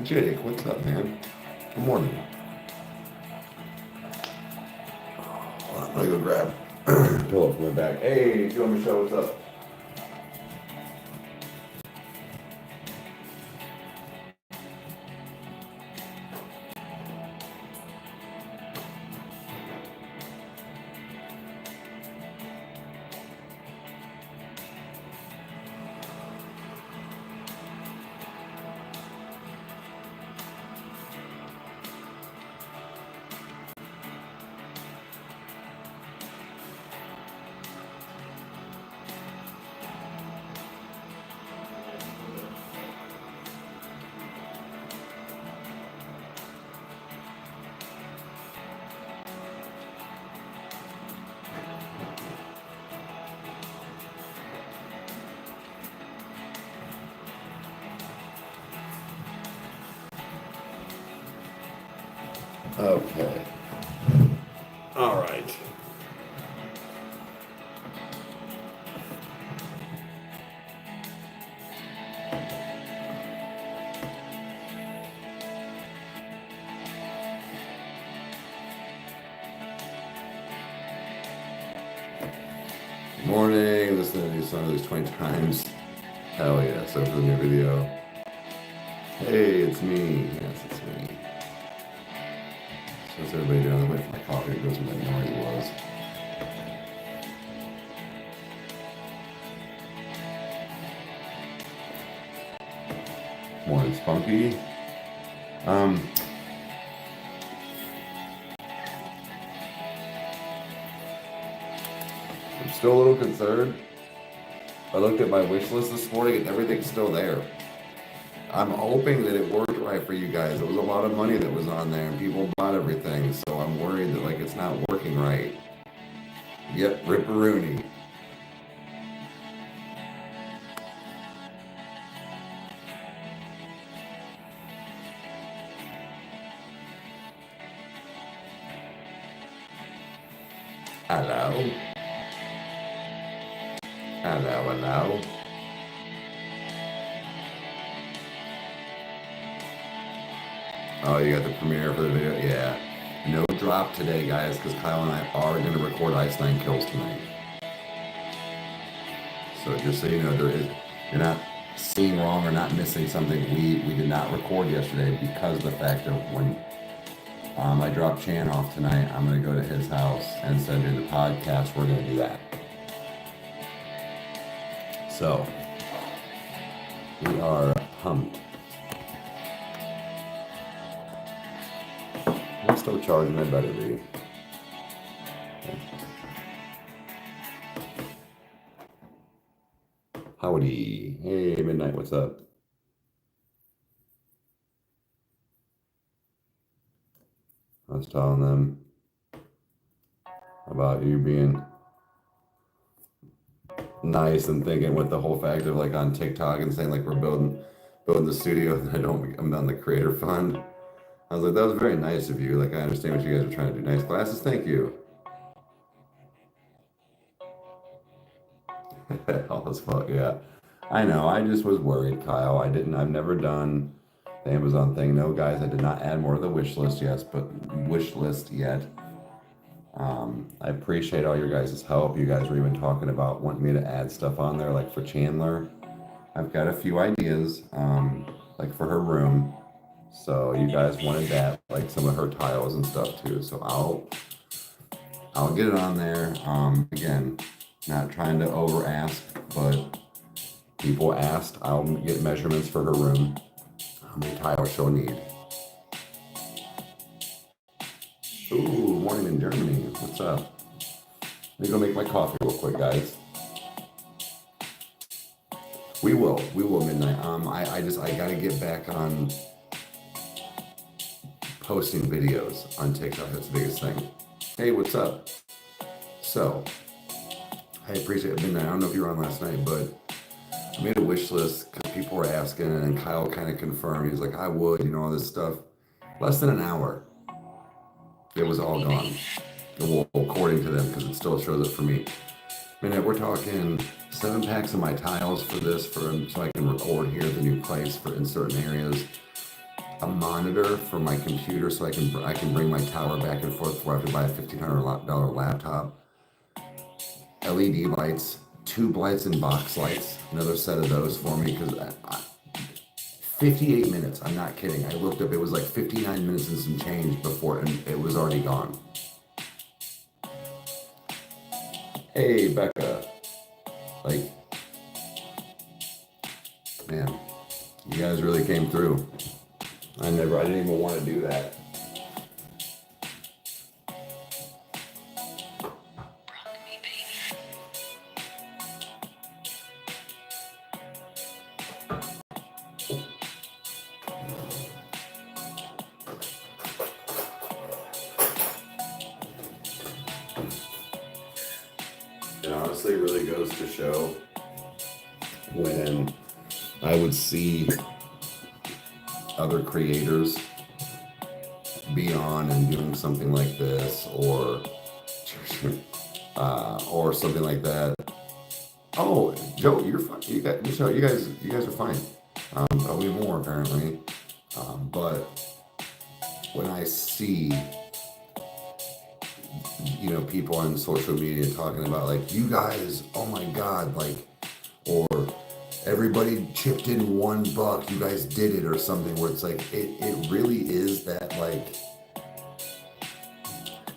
Jake, what's up, man? Good morning. I'm gonna go grab a pillow from my back. Hey, Joe Michelle, what's up? Okay. All right. Morning. Listen to these songs at least 20 times. Hell yeah. So for the new video. Hey, it's me. Yes, it's me. So what's everybody doing? I'm waiting for my coffee. It goes where that noise was. Morning, Spunky. I'm still a little concerned. I looked at my wish list this morning and everything's still there. I'm hoping that it worked right for you guys. It was a lot of money that was on there and people bought everything, so I'm worried that like it's not working right. Yep, Ripperoonie. Hello. Hello, hello. Oh, you got the premiere for the video? Yeah. No drop today, guys, because Kyle and I are going to record Ice 9 Kills tonight. So just so you know, you're not seeing wrong or not missing something. We did not record yesterday because of the fact that when I drop Chan off tonight, I'm going to go to his house and send him the podcast. We're going to do that. So we are pumped. I'm still charging my battery. Howdy. Hey, Midnight, what's up? I was telling them about you being nice and thinking with the whole fact of like on TikTok and saying like we're building the studio and I'm on the creator fund. I was like, that was very nice of you. Like, I understand what you guys are trying to do. Nice glasses, thank you. All as fuck, yeah. I know, I just was worried, Kyle. I've never done the Amazon thing. No, guys, I did not add more to the wish list yet, I appreciate all your guys' help. You guys were even talking about wanting me to add stuff on there, like for Chandler. I've got a few ideas, like for her room. So you guys wanted that, like some of her tiles and stuff too. So I'll get it on there. Again, not trying to over ask, but people asked. I'll get measurements for her room. How many tiles she'll need. Ooh, morning in Germany. What's up? Let me go make my coffee real quick, guys. We will Midnight. I gotta get back on posting videos on TikTok. That's the biggest thing. Hey, what's up? So, I appreciate it, Midnight. I don't know if you were on last night, but I made a wish list because people were asking, and Kyle kind of confirmed. He was like, I would, all this stuff. Less than an hour, it was all gone. Well, according to them, because it still shows it for me. Midnight, we're talking 7 packs of my tiles for this, so I can record here the new price for in certain areas. a monitor for my computer so I can bring my tower back and forth before I have to buy a $1,500 laptop. LED lights, tube lights and box lights, another set of those for me because 58 minutes, I'm not kidding. I looked up, it was like 59 minutes and some change before, and it was already gone. Hey, Becca. Like, man, you guys really came through. I didn't even want to do that. It honestly really goes to show when I would see other creators be on and doing something like this or something like that. Oh, Joe, you're fine. You guys are fine. Probably more apparently. But when I see, people on social media talking about like, you guys, oh my God, like, or everybody chipped in $1, you guys did it or something, where it's like, it really is that like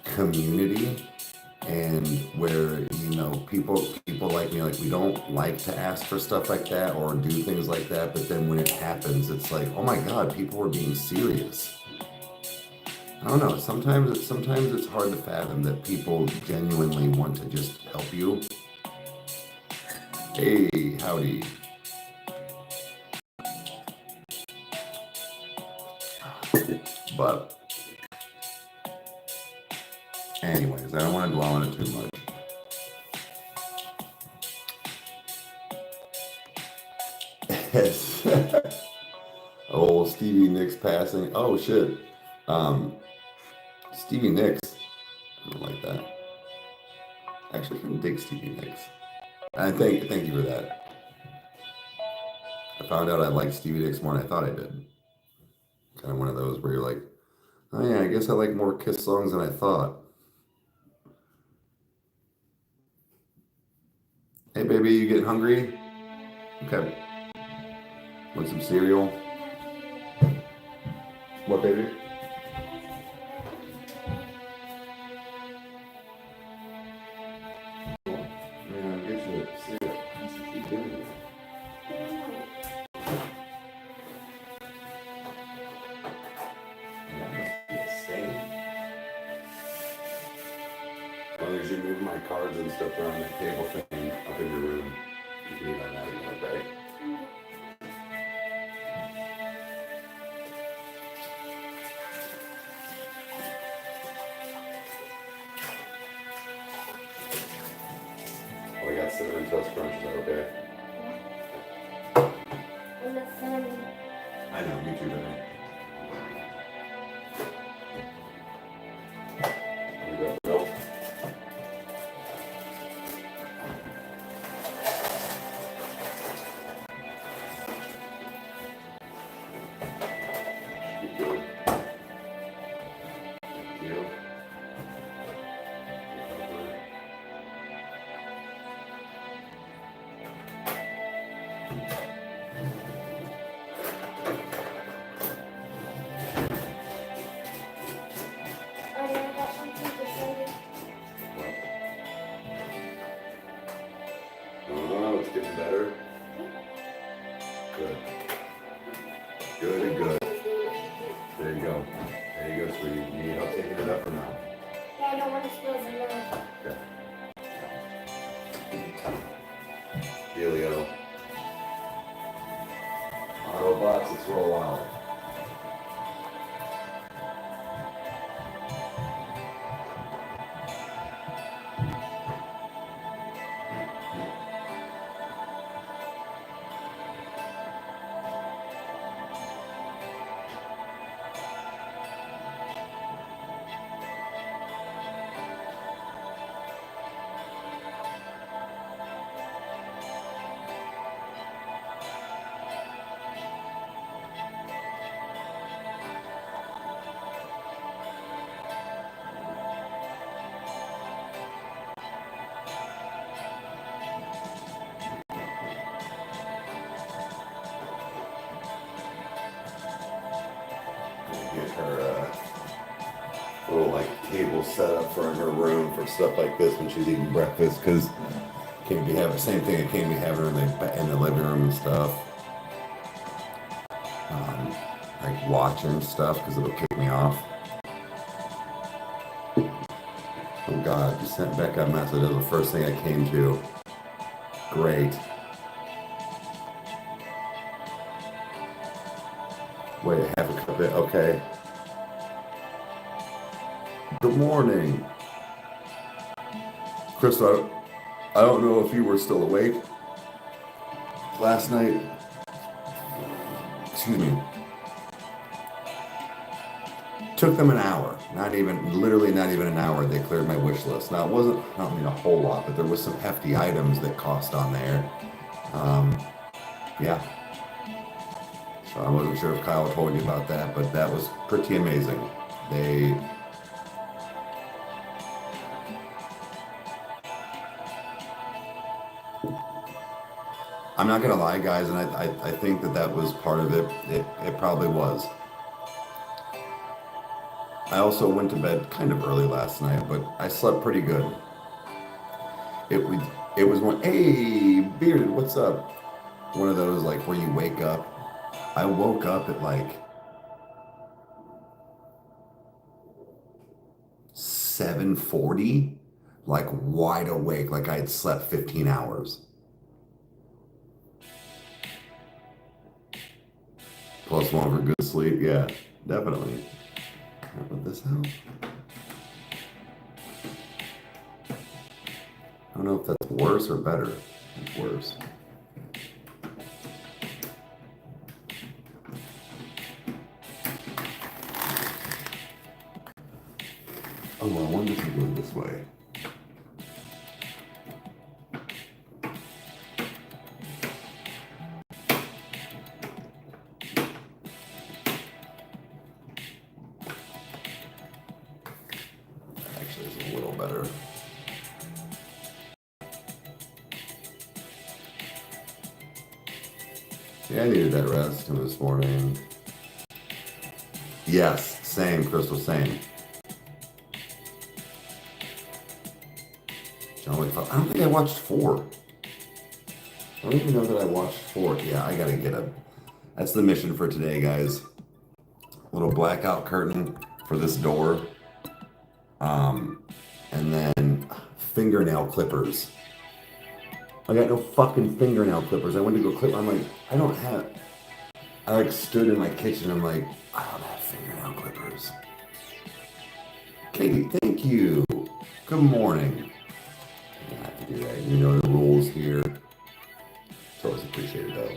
community, and where, people like me, like, we don't like to ask for stuff like that or do things like that, but then when it happens, it's like, oh my God, people are being serious. I don't know. Sometimes it's hard to fathom that people genuinely want to just help you. Hey, howdy. But anyways, I don't want to dwell on it too much. Oh, Stevie Nicks passing. Oh shit. Stevie Nicks. I don't like that. Actually, I can dig Stevie Nicks. And thank you for that. I found out I liked Stevie Nicks more than I thought I did. Kind of one of those where you're like, oh yeah, I guess I like more Kiss songs than I thought. Hey baby, you getting hungry? Okay. Want some cereal? What, baby? As long as you move my cards and stuff around that table thing up in your room, you can eat on that again, okay? Oh, I got Cinnamon Toast Crunch, is that okay? I know, me too, baby. Getting better. Good. Good. There you go. There you go, sweetie. You need help taking it up or no? Yeah, I don't want to spill the milk. Okay. Helio. Autobots, let's roll out. her little like table set up for in her room for stuff like this when she's eating breakfast, because can't be having the same thing I can't be having her in the living room and stuff. Like watching stuff because it'll kick me off. Oh God, you sent Becca a message. That was the first thing I came to. Great. Wait, I have a cup of it. Okay. Good morning. Crystal, I don't know if you were still awake last night. Excuse me. Took them an hour. Literally not even an hour. They cleared my wish list. Now, it wasn't, I don't mean a whole lot, but there was some hefty items that cost on there. Yeah. So I wasn't sure if Kyle told you about that, but that was pretty amazing. I'm not gonna lie, guys, and I think that was part of it. It probably was. I also went to bed kind of early last night, but I slept pretty good. It was one. Hey, Bearded, what's up? One of those like where you wake up. I woke up at like 7:40, like wide awake, like I had slept 15 hours. Plus one for good sleep, yeah, definitely. How about this house? I don't know if that's worse or better. It's worse. Oh, I wonder if it goes this way. Actually, it's a little better. Yeah, I needed that rest this morning. Yes, same, Crystal, same. John Wick 5. I don't think I watched 4. I don't even know that I watched 4. Yeah, I gotta get a... That's the mission for today, guys. Little blackout curtain for this door. And then fingernail clippers. I got no fucking fingernail clippers. I went to go clip. I'm like, I don't have... I like stood in my kitchen. I'm like, I don't have fingernail clippers. Katie, thank you. Good morning. You don't have to do that. You know the rules here. It's always appreciated, though.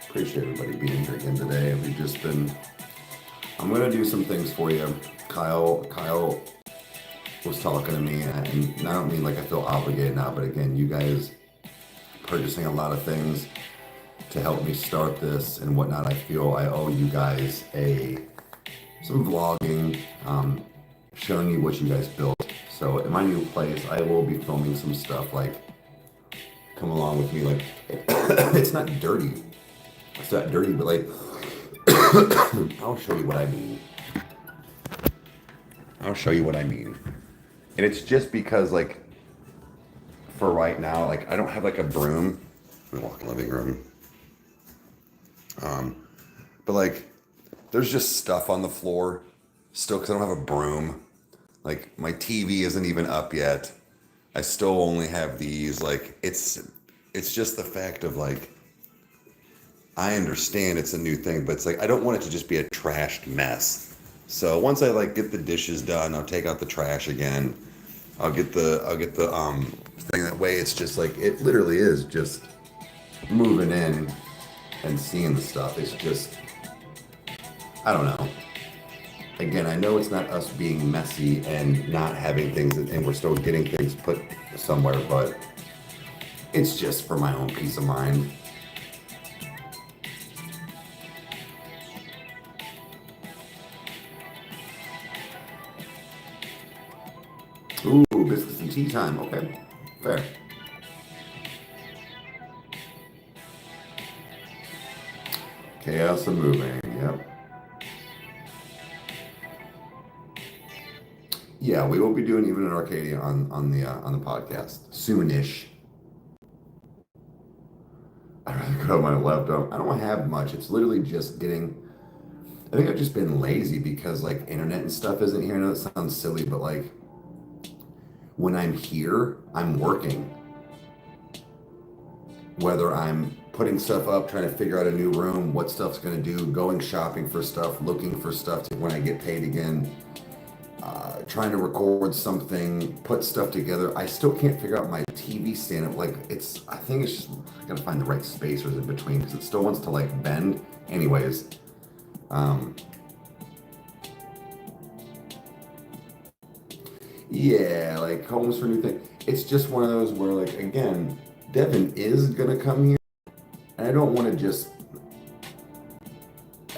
Appreciate everybody being here again today. We've just been... I'm going to do some things for you. Kyle was talking to me, and I don't mean like I feel obligated now, but again, you guys purchasing a lot of things to help me start this and whatnot. I feel I owe you guys some vlogging, showing you what you guys built. So in my new place, I will be filming some stuff, like come along with me. Like it's not dirty. It's not dirty, but like I'll show you what I mean. I'll show you what I mean. And it's just because, like, for right now, like, I don't have, like, a broom. Let me walk in the living room. But, like, there's just stuff on the floor still because I don't have a broom. Like, my TV isn't even up yet. I still only have these. Like, it's just the fact of, like, I understand it's a new thing, but it's like, I don't want it to just be a trashed mess. So once I like get the dishes done, I'll take out the trash again. I'll get the thing. That way it's just like, it literally is just moving in and seeing the stuff. It's just, I don't know. Again, I know it's not us being messy and not having things, and we're still getting things put somewhere, but it's just for my own peace of mind. tea time. Okay, fair. Chaos and moving. Yep. Yeah, we will be doing even in Arcadia on the podcast soonish. I'd rather go to my laptop. I don't have much. It's literally just getting. I think I've just been lazy because like internet and stuff isn't here. I know it sounds silly, but like when I'm here, I'm working. Whether I'm putting stuff up, trying to figure out a new room, what stuff's gonna do, going shopping for stuff, looking for stuff to when I get paid again, trying to record something, put stuff together. I still can't figure out my TV stand up. Like I think it's just I gotta find the right spacers in between because it still wants to like bend. Anyways, yeah, like homes for new things. It's just one of those where like again, Devin is gonna come here, and I don't want to just.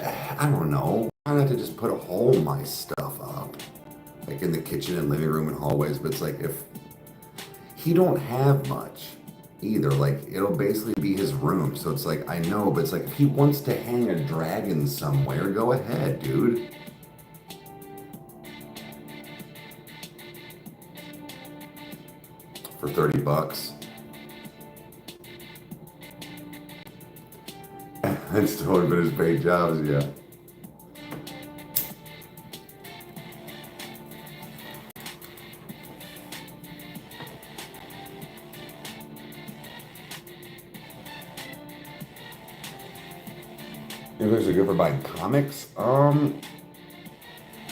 I don't know. I don't have to just put all my stuff up, like in the kitchen and living room and hallways. But it's like if he don't have much either, like it'll basically be his room. So it's like I know, but it's like if he wants to hang a dragon somewhere, go ahead, dude. For $30. It's totally been his paid jobs, yeah. You guys are good for buying comics?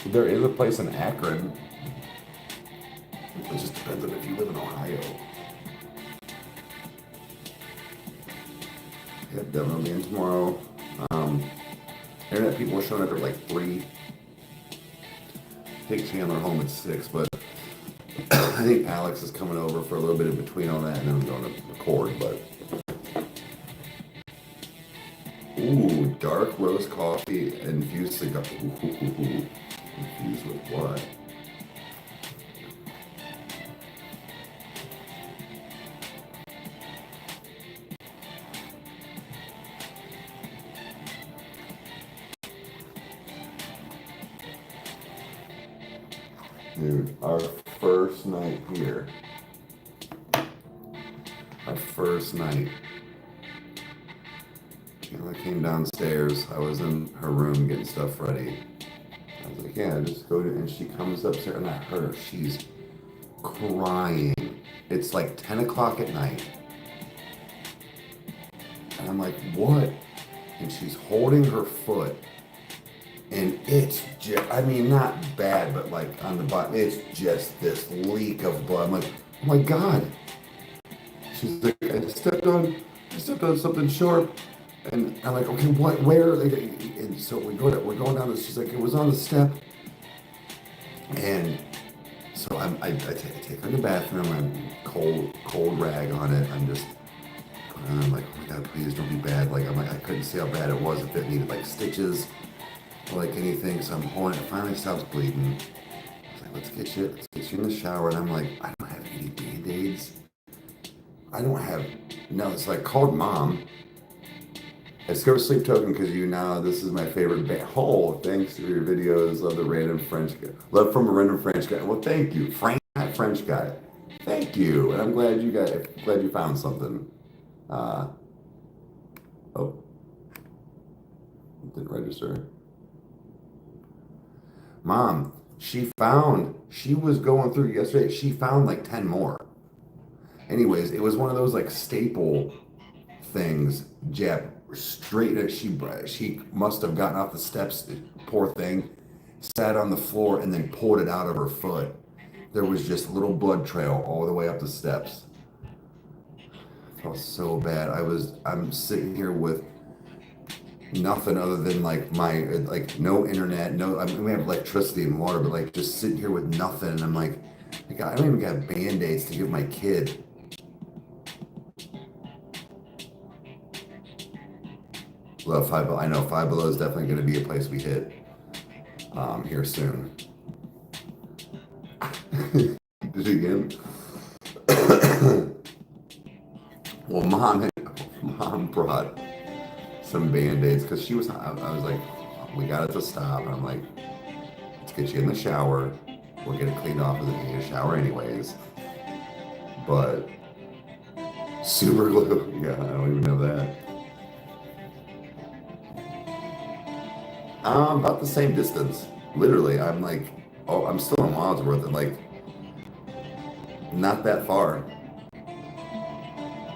There is a place in Akron. It just depends on if you live in Ohio. Yeah, definitely in tomorrow. Internet people are showing up at like 3. Take Chandler home at 6, but I think Alex is coming over for a little bit in between all that, and then I'm going to record. But ooh, dark roast coffee infused cigar. Infused with what? Dude, our first night here. Our first night. I came downstairs. I was in her room getting stuff ready. I was like, yeah, just go to, and she comes upstairs, and I heard her. She's crying. It's like 10 o'clock at night. And I'm like, what? And she's holding her foot. And it's just, I mean, not bad, but like on the bottom, it's just this leak of blood. I'm like, oh my God. She's like, I stepped on something sharp. And I'm like, okay, what, where? And so we're going down this, she's like, it was on the step. And so I take her to the bathroom, I'm cold rag on it. I'm just, I'm like, oh my God, please don't be bad. Like, I'm like, I couldn't see how bad it was, if it needed like stitches. Like anything, so I'm holding it. Finally stops bleeding. I was like, let's get you in the shower. And I'm like, I don't have any Band-Aids. I don't have, no, it's like, called Mom. I discovered Sleep Token because you know this is my favorite band. Oh, thanks to your videos. Love the random French guy. Love from a random French guy. Well, thank you. French guy. Thank you. And I'm glad you found something. Oh. Didn't register. Mom, she was going through yesterday, she found like 10 more. Anyways, it was one of those like staple things, Jeb, straight, she must have gotten off the steps, poor thing, sat on the floor and then pulled it out of her foot. There was just a little blood trail all the way up the steps. I felt so bad. I'm sitting here with nothing other than like no internet, I mean, we have electricity and water, but like just sitting here with nothing, and I'm like I don't even got Band-Aids to give my kid. Love Five Below. I know Five Below is definitely going to be a place we hit here soon. Did it again? Well, mom brought some Band-Aids because I was like, we got it to stop. And I'm like, let's get you in the shower. We'll get it cleaned off because it need a shower anyways. But super glue, yeah, I don't even know that. About the same distance. Literally, I'm like, oh, I'm still in Wadsworth and like, not that far.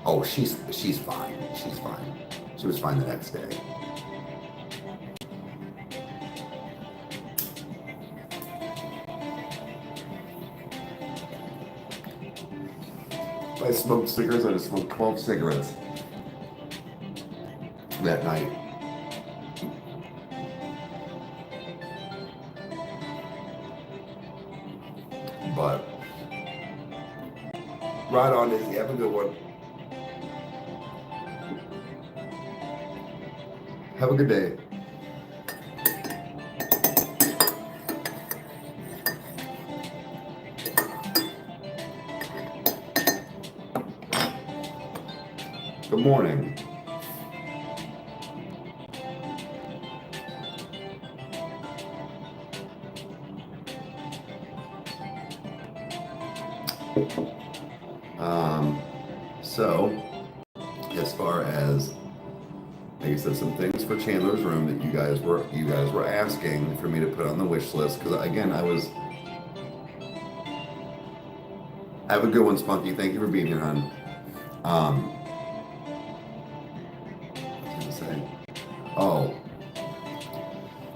Oh, she's fine. She's fine. She was fine the next day. If I smoked cigarettes, I just smoked 12 cigarettes that night. But right on, Izzy. Have a good one. Have a good day. Good morning. So, as far as, like I said, some things for Chandler's room that you guys were asking for me to put on the wish list, because again, have a good one, Spunky. Thank you for being here, hon. What was I gonna say? Oh,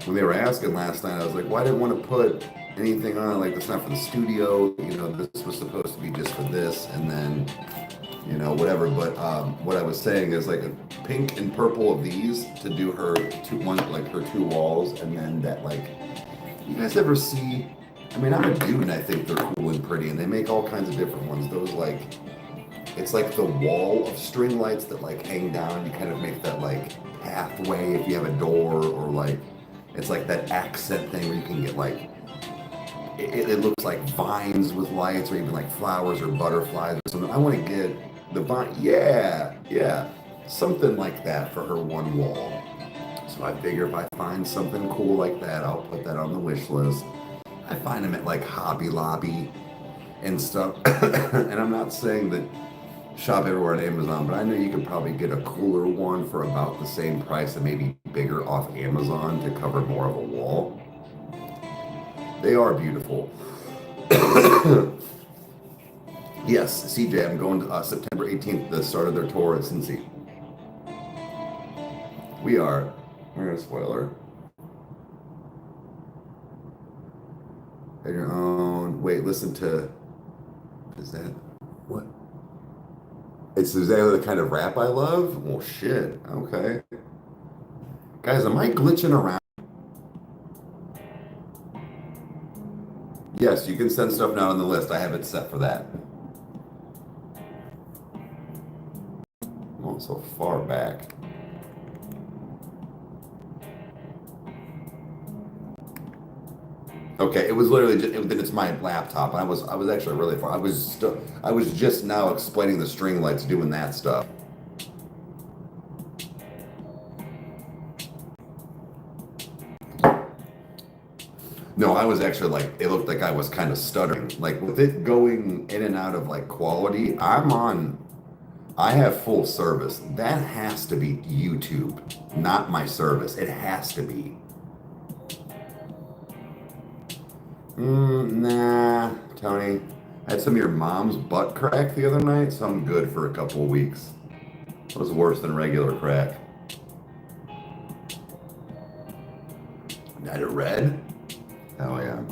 when they were asking last night, I was like, well, I didn't want to put anything on, like, that's not for the studio, this was supposed to be just for this, and then, whatever. But what I was saying is like a pink and purple of these to do her two walls, and then that, like, you guys ever see, I mean, I'm a dude and I think they're cool and pretty, and they make all kinds of different ones. Those, like, it's like the wall of string lights that, like, hang down. You kind of make that, like, pathway if you have a door, or like, it's like that accent thing where you can get, like, it looks like vines with lights, or even like flowers or butterflies or something. I want to get the vine, yeah, something like that for her one wall. So I figure if I find something cool like that, I'll put that on the wish list. I find them at like Hobby Lobby and stuff. And I'm not saying that shop everywhere on Amazon, but I know you could probably get a cooler one for about the same price and maybe bigger off Amazon to cover more of a wall. They are beautiful. Yes, CJ, I'm going to September 18th, the start of their tour at Cincy. We are. We're gonna spoiler. At your own. Wait, listen to. Is that what? It's exactly the kind of rap I love. Well, shit. Okay. Guys, am I glitching around? Yes, you can send stuff now on the list. I have it set for that. I'm also far back. Okay, it was literally then it's my laptop. I was actually really far. I was just now explaining the string lights, doing that stuff. No, I was actually like, it looked like I was kind of stuttering. Like with it going in and out of like quality, I have full service. That has to be YouTube, not my service. It has to be. Nah, Tony. I had some of your mom's butt crack the other night, so I'm good for a couple of weeks. It was worse than regular crack. Night of red? Oh yeah.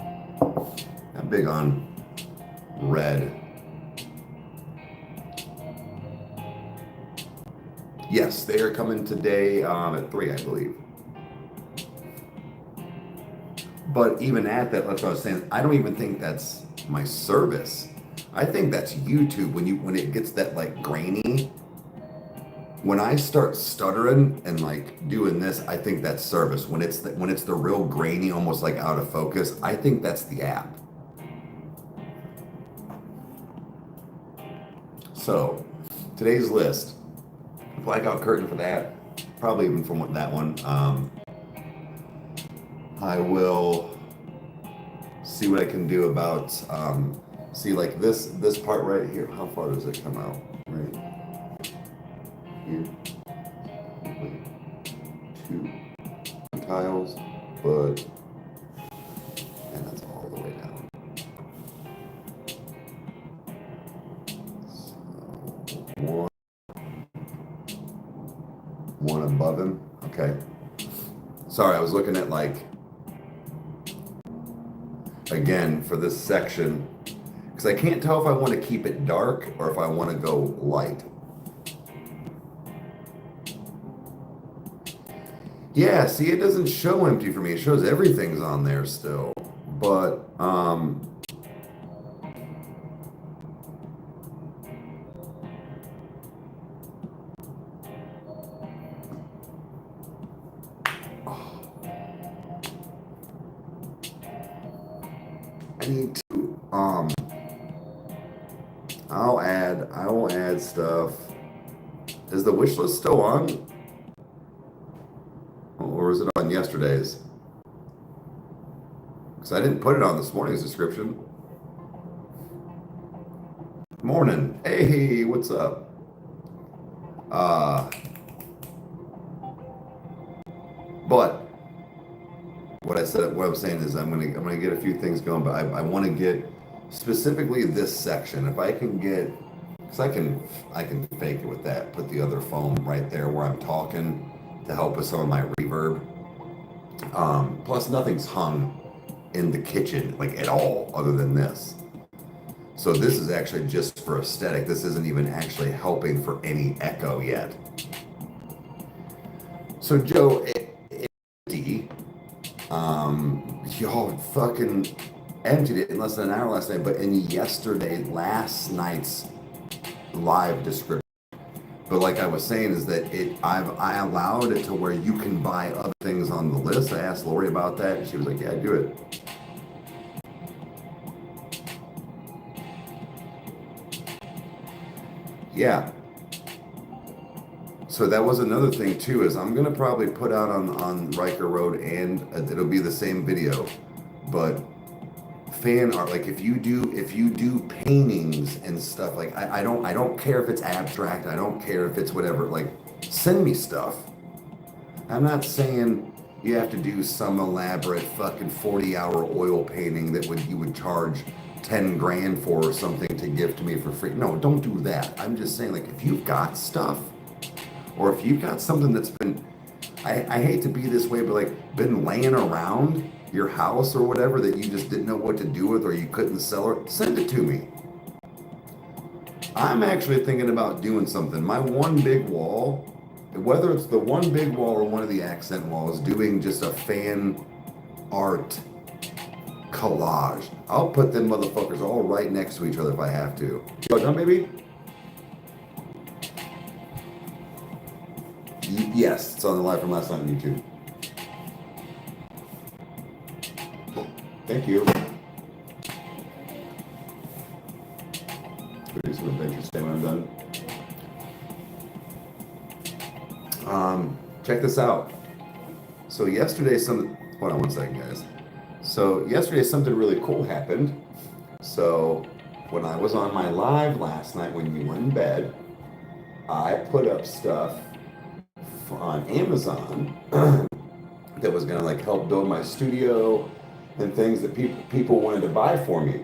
I'm big on red. Yes, they are coming today at 3, I believe. But even at that, that's what I was saying. I don't even think that's my service. I think that's YouTube. When it gets that like grainy. When I start stuttering and like doing this, I think that's service. When it's the real grainy, almost like out of focus, I think that's the app. So today's list. blackout curtain for that. Probably even from that one. I will see what I can do about, see like this part right here. How far does it come out? Right here. Two tiles, but, and that's all the way down. So, one above him. Okay. Sorry, I was looking at like, again, for this section, because I can't tell if I want to keep it dark or if I want to go light. Yeah, see, it doesn't show empty for me. It shows everything's on there still. But, I need to, I will add stuff. Is the wish list still on? Or is it on yesterday's? Because I didn't put it on this morning's description. Morning. Hey, what's up? But what I'm saying is I'm gonna get a few things going, but I want to get specifically this section. If I can get, because I can fake it with that. Put the other foam right there where I'm talking to help with some of my reverb. Plus, nothing's hung in the kitchen like at all other than this. So this is actually just for aesthetic. This isn't even actually helping for any echo yet. So Joe, y'all fucking emptied it in less than an hour last night, but in last night's live description. But like I was saying is that I allowed it to where you can buy other things on the list. I asked Lori about that and she was like, yeah, do it. Yeah. So that was another thing too, is I'm gonna probably put out on Rykerroad, and it'll be the same video, but fan art, like if you do paintings and stuff, like I don't care if it's abstract, I don't care if it's whatever, like send me stuff. I'm not saying you have to do some elaborate fucking 40-hour oil painting that you would charge 10 grand for or something to give to me for free. No, don't do that. I'm just saying, like, if you've got stuff, or if you've got something that's been, I hate to be this way, but like been laying around your house or whatever that you just didn't know what to do with or you couldn't sell it, send it to me. I'm actually thinking about doing something. My one big wall, whether it's the one big wall or one of the accent walls, doing just a fan art collage. I'll put them motherfuckers all right next to each other if I have to. You done, baby? Yes, it's on the live from last night on YouTube. Thank you. Do some adventures today when I'm done. Check this out. So yesterday, hold on one second, guys. So yesterday, something really cool happened. So when I was on my live last night, when you were in bed, I put up stuff on Amazon that was gonna like help build my studio and things that people wanted to buy for me.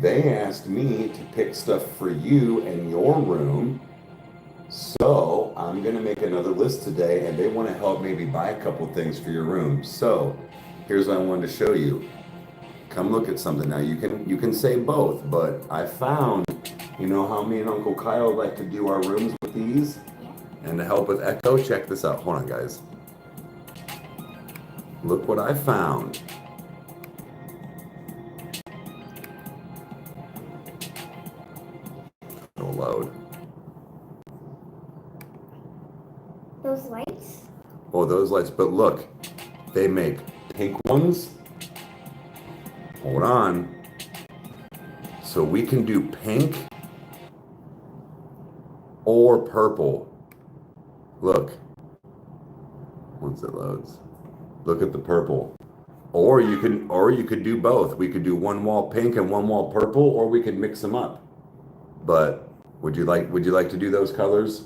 They asked me to pick stuff for you and your room. So I'm gonna make another list today, and they want to help maybe buy a couple things for your room. So here's what I wanted to show you. Come look at something. Now you can say both, but I found, you know how me and Uncle Kyle like to do our rooms with these? And to help with echo, check this out. Hold on, guys. Look what I found. It'll load. Those lights? Oh, those lights. But look, they make pink ones. Hold on. So we can do pink or purple. Look. Once it loads. Look at the purple. Or you could do both. We could do one wall pink and one wall purple, or we could mix them up. But would you like to do those colors?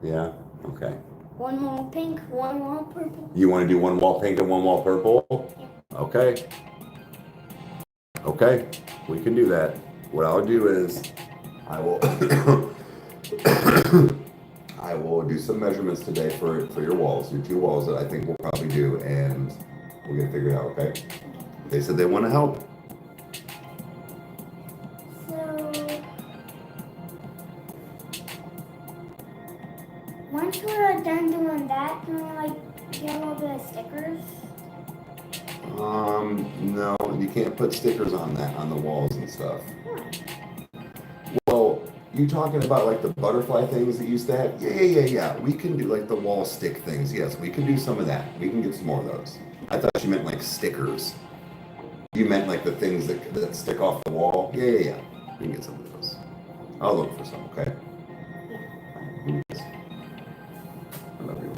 Yeah? Okay. One wall pink, one wall purple. You want to do one wall pink and one wall purple? Yeah. Okay. Okay. We can do that. What I'll do is I will I will do some measurements today for your walls, your 2 walls that I think we'll probably do, and we'll get it figured out, okay? They said they want to help. So, once we're done doing that, can we like get a little bit of stickers? No, you can't put stickers on the walls and stuff. Why? Well, you talking about like the butterfly things that used to have? Yeah. We can do like the wall stick things. Yes, we can do some of that. We can get some more of those. I thought you meant like stickers. You meant like the things that stick off the wall? Yeah. We can get some of those. I'll look for some, okay? Yeah. I love you.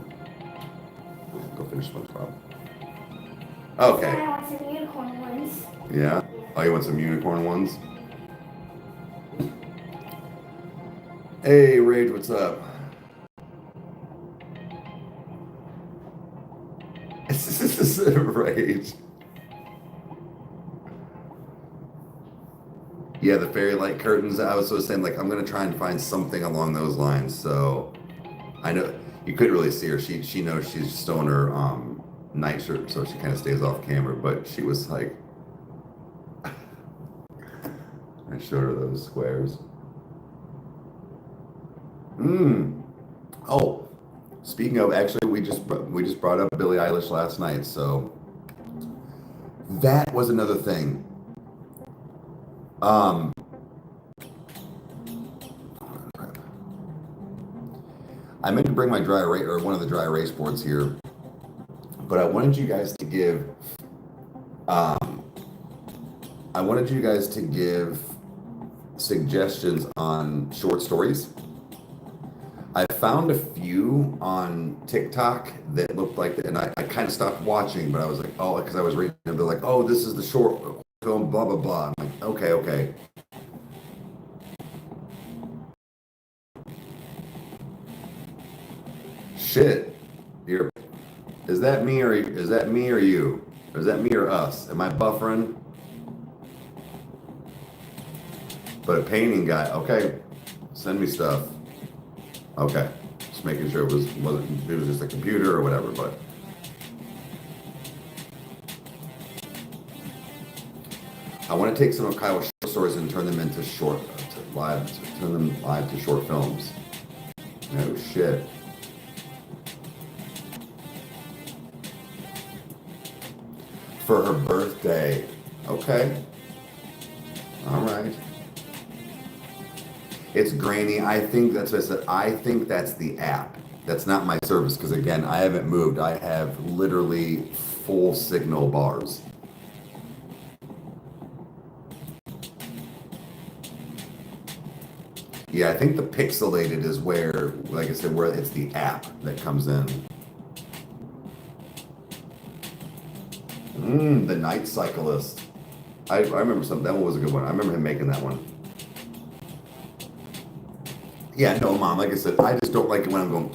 Go finish SpongeBob. Okay. I want some unicorn ones. Yeah? Oh, you want some unicorn ones? Hey, Rage, what's up? Rage. Yeah, the fairy light curtains. I was saying, like, I'm gonna try and find something along those lines. So, I know you couldn't really see her. She knows she's still in her nightshirt, so she kind of stays off camera. But she was like, I showed her those squares. Oh, speaking of, actually, we just brought up Billie Eilish last night, so that was another thing. I meant to bring my dry erase, or one of the dry erase boards here, but I wanted you guys to give suggestions on short stories. I found a few on TikTok that looked like, and I kind of stopped watching, but I was like, oh, because I was reading them, they're like, oh, this is the short film, blah, blah, blah. I'm like, okay. Shit. Is that me or you? Or is that me or us? Am I buffering? But a painting guy, okay. Send me stuff. Okay. Just making sure it was just a computer or whatever, but I want to take some of Kyle's short stories and turn them into turn them live to short films. Oh shit. For her birthday. Okay. All right. It's grainy. I think that's what I said. I think that's the app. That's not my service because, again, I haven't moved. I have literally full signal bars. Yeah, I think the pixelated is where, like I said, where it's the app that comes in. The Night Cyclist. I remember something. That one was a good one. I remember him making that one. Yeah, no, Mom. Like I said, I just don't like it when I'm going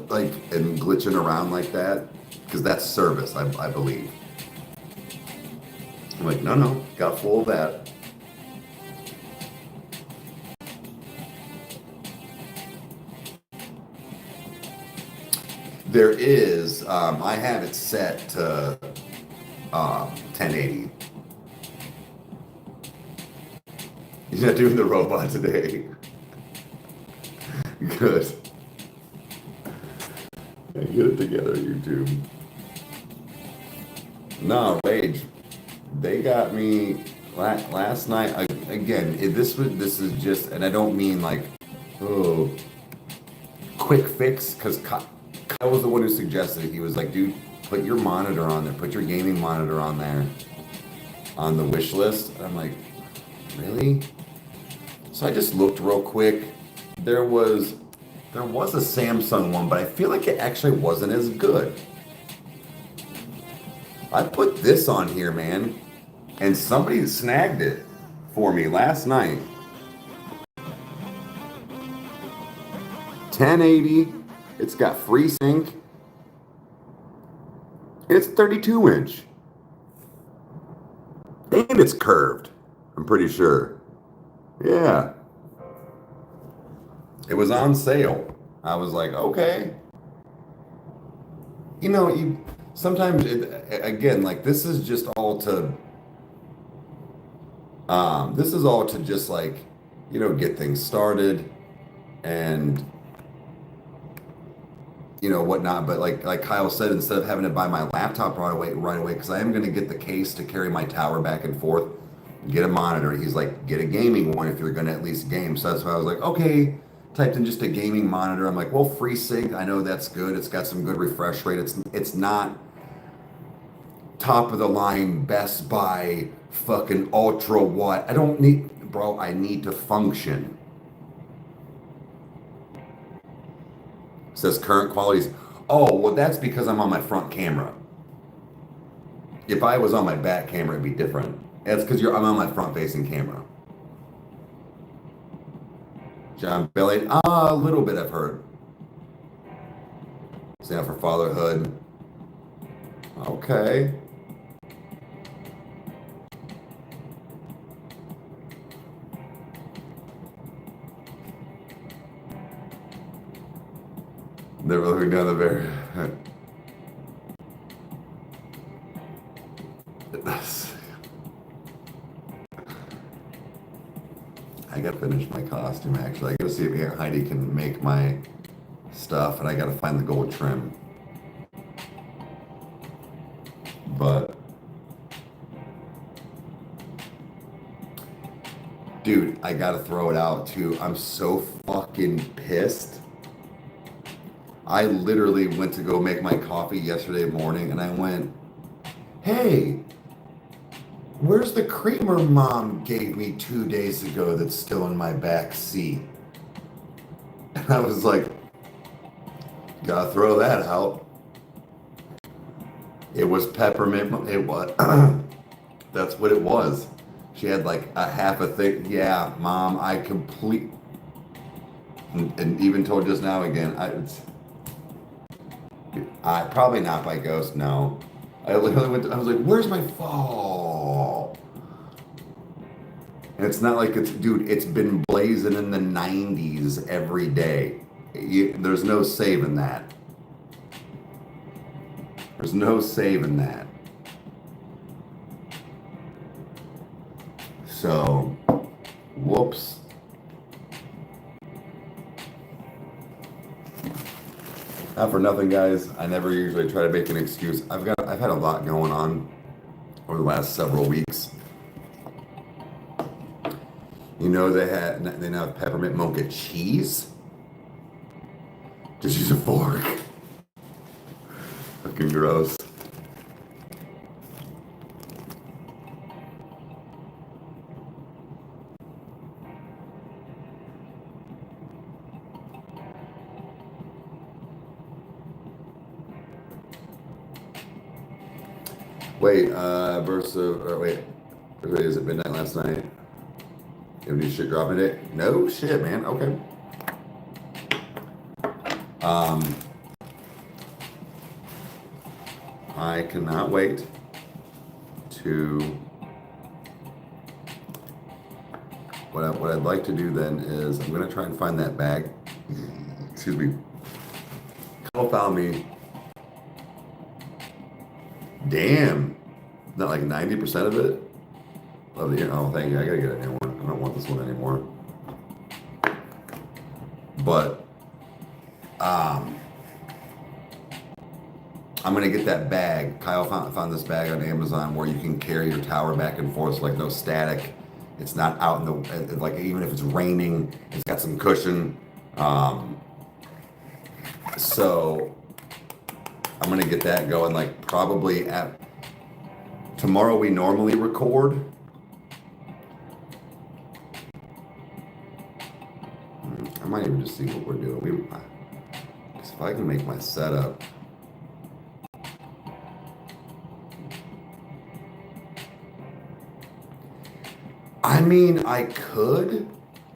like and glitching around like that because that's service. I believe. I'm like, no, got full of that. There is. I have it set to 1080. You're not doing the robot today. Good. Yeah, get it together, YouTube. No, Rage. They got me last night. Again, this is just, and I don't mean like, oh, quick fix, because Kyle was the one who suggested it. He was like, dude, put your monitor on there. Put your gaming monitor on there, on the wish list. And I'm like, really? So I just looked real quick. There was There was a Samsung one, but I feel like it actually wasn't as good. I put this on here, man, and somebody snagged it for me last night. 1080. It's got FreeSync. It's 32 inch. And it's curved. I'm pretty sure. Yeah. It was on sale. I was like, okay. You know, sometimes again, like this is just all to just like, you know, get things started and you know whatnot. But like Kyle said, instead of having to buy my laptop right away, because I am going to get the case to carry my tower back and forth, get a monitor. He's like, get a gaming one if you're going to at least game. So that's why I was like, okay. Typed in just a gaming monitor. I'm like, well, FreeSync, I know that's good. It's got some good refresh rate. It's not top of the line Best Buy fucking ultra what. I don't need, bro. I need to function. It says current qualities. Oh, well, that's because I'm on my front camera. If I was on my back camera, it'd be different. That's because I'm on my front facing camera. John Billy, a little bit I've heard. Stand up for fatherhood. Okay. They're looking down the very. I gotta finish my costume actually. I gotta see if Heidi can make my stuff, and I gotta find the gold trim. But dude, I gotta throw it out too. I'm so fucking pissed. I literally went to go make my coffee yesterday morning, and I went, hey, where's the creamer mom gave me 2 days ago that's still in my back seat? And I was like, gotta throw that out. It was peppermint. It was. That's what it was. She had like a half a thing. Yeah, mom, I and even told just now again, I probably not by ghost, no. I literally I was like, where's my fall? And it's not like dude, it's been blazing in the 90s every day. There's no saving that. There's no saving that. So, whoops. Not for nothing, guys. I never usually try to make an excuse. I've had a lot going on over the last several weeks. You know they now have peppermint mocha cheese. Just use a fork. Fucking gross. Wait, is it midnight last night? You have any shit dropping it? No shit, man. Okay. I cannot wait to. What I'd like to do then is I'm gonna try and find that bag. Excuse me. Kyle found me. Damn. Not like 90% of it. Oh, thank you. I gotta get a new one. I don't want this one anymore. But I'm gonna get that bag. Kyle found this bag on Amazon where you can carry your tower back and forth, so like no static. It's not out in the like even if it's raining, it's got some cushion. So I'm gonna get that going. Like probably at tomorrow. We normally record. I'm might even just see what we're doing. Because if I can make my setup. I mean, I could.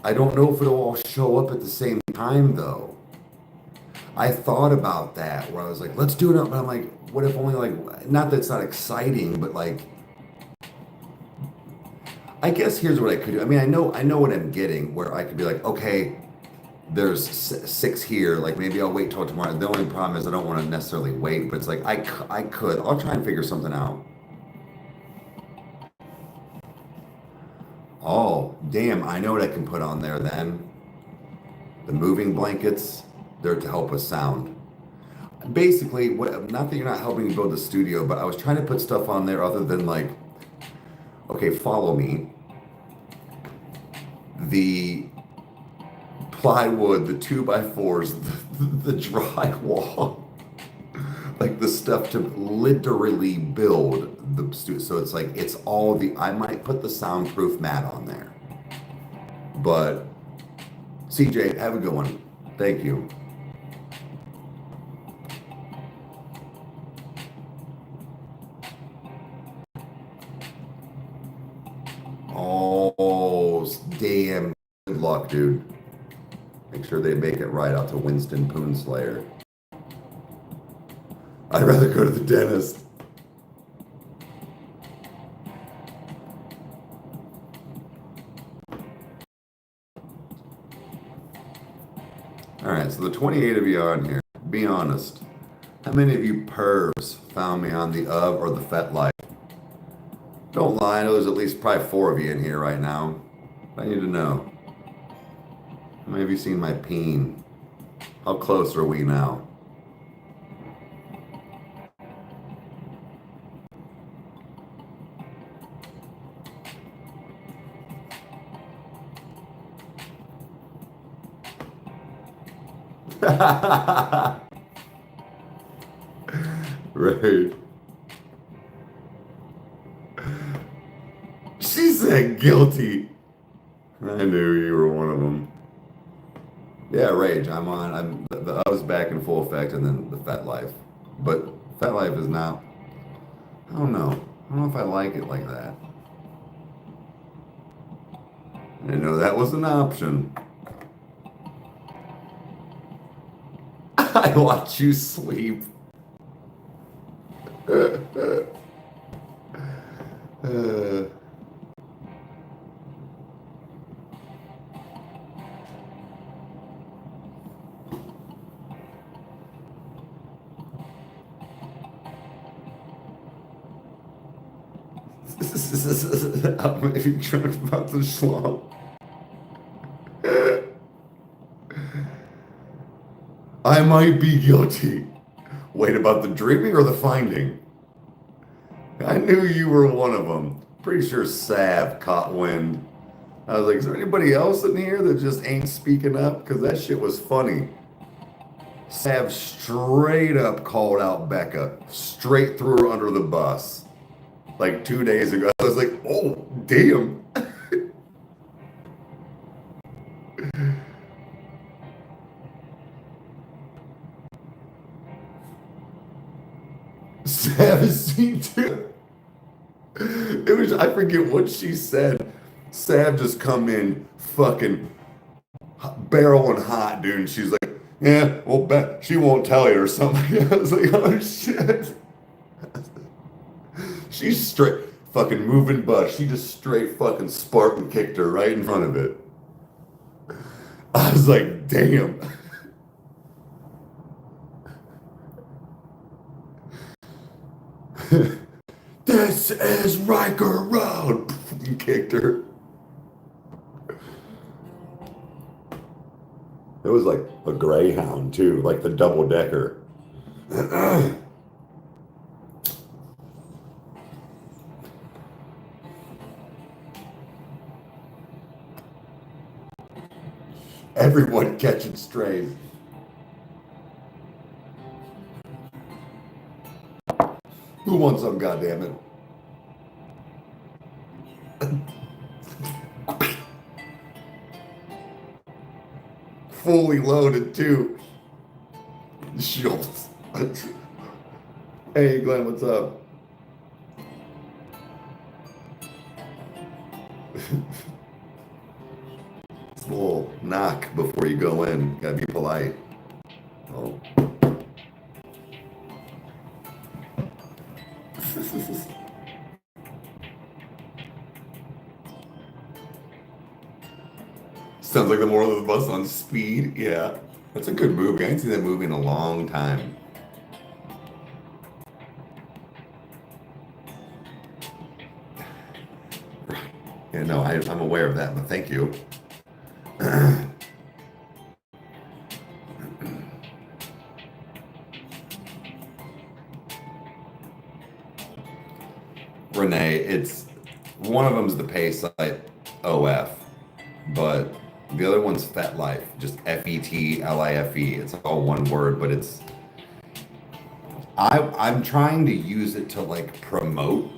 I don't know if it'll all show up at the same time, though. I thought about that, where I was like, let's do it up. But I'm like, what if only like, not that it's not exciting, but like, I guess here's what I could do. I mean, I know what I'm getting, where I could be like, okay, there's 6 here. Like maybe I'll wait till tomorrow. The only problem is I don't want to necessarily wait, but it's like I could. I'll try and figure something out. Oh, damn! I know what I can put on there then. The moving blankets. They're to help with sound. Basically, not that you're not helping me build the studio, but I was trying to put stuff on there other than like, okay, follow me. The plywood, the 2x4s, the drywall, like the stuff to literally build the studio. So it's like, it's all I might put the soundproof mat on there. But CJ, have a good one. Thank you. Oh, damn. Good luck, dude. Make sure they make it right out to Winston Poonslayer. I'd rather go to the dentist. All right, so the 28 of you on here, be honest. How many of you pervs found me on the or the FetLife? Don't lie, I know there's at least probably 4 of you in here right now. I need to know. How many of you seen my peen? How close are we now? Right. She said guilty. I knew you were one of them. Yeah, Rage. I'm on. I was back in full effect, and then the FetLife. But FetLife is not. I don't know. I don't know if I like it like that. I didn't know that was an option. I watch you sleep. I might be drunk about the schlong. I might be guilty. Wait, about the dreaming or the finding? I knew you were one of them. Pretty sure Sav caught wind. I was like, is there anybody else in here that just ain't speaking up? Because that shit was funny. Sav straight up called out Becca. Straight threw her under the bus. Like 2 days ago. I was like, oh, damn. Sav is seen too. It was, I forget what she said. Sav just come in fucking barreling hot, dude. And she's like, yeah, well, bet she won't tell you or something. I was like, oh shit. She's straight fucking moving bus. She just straight fucking Spartan kicked her right in front of it. I was like, damn. This is Rykerroad. Fucking kicked her. It was like a Greyhound too, like the double decker. Everyone catching strays. Who wants some, goddammit? fully loaded too. Schultz. Hey Glenn, what's up? It's a little knock before you go in. Gotta be polite. Oh. Sounds like the moral of the bus on Speed. Yeah, that's a good movie. I haven't seen that movie in a long time. Yeah, no, I'm aware of that, but thank you. Renee, it's one of them's the pay site OF, but the other one's FetLife, just FETLIFE. It's all one word, but it's I'm trying to use it to like promote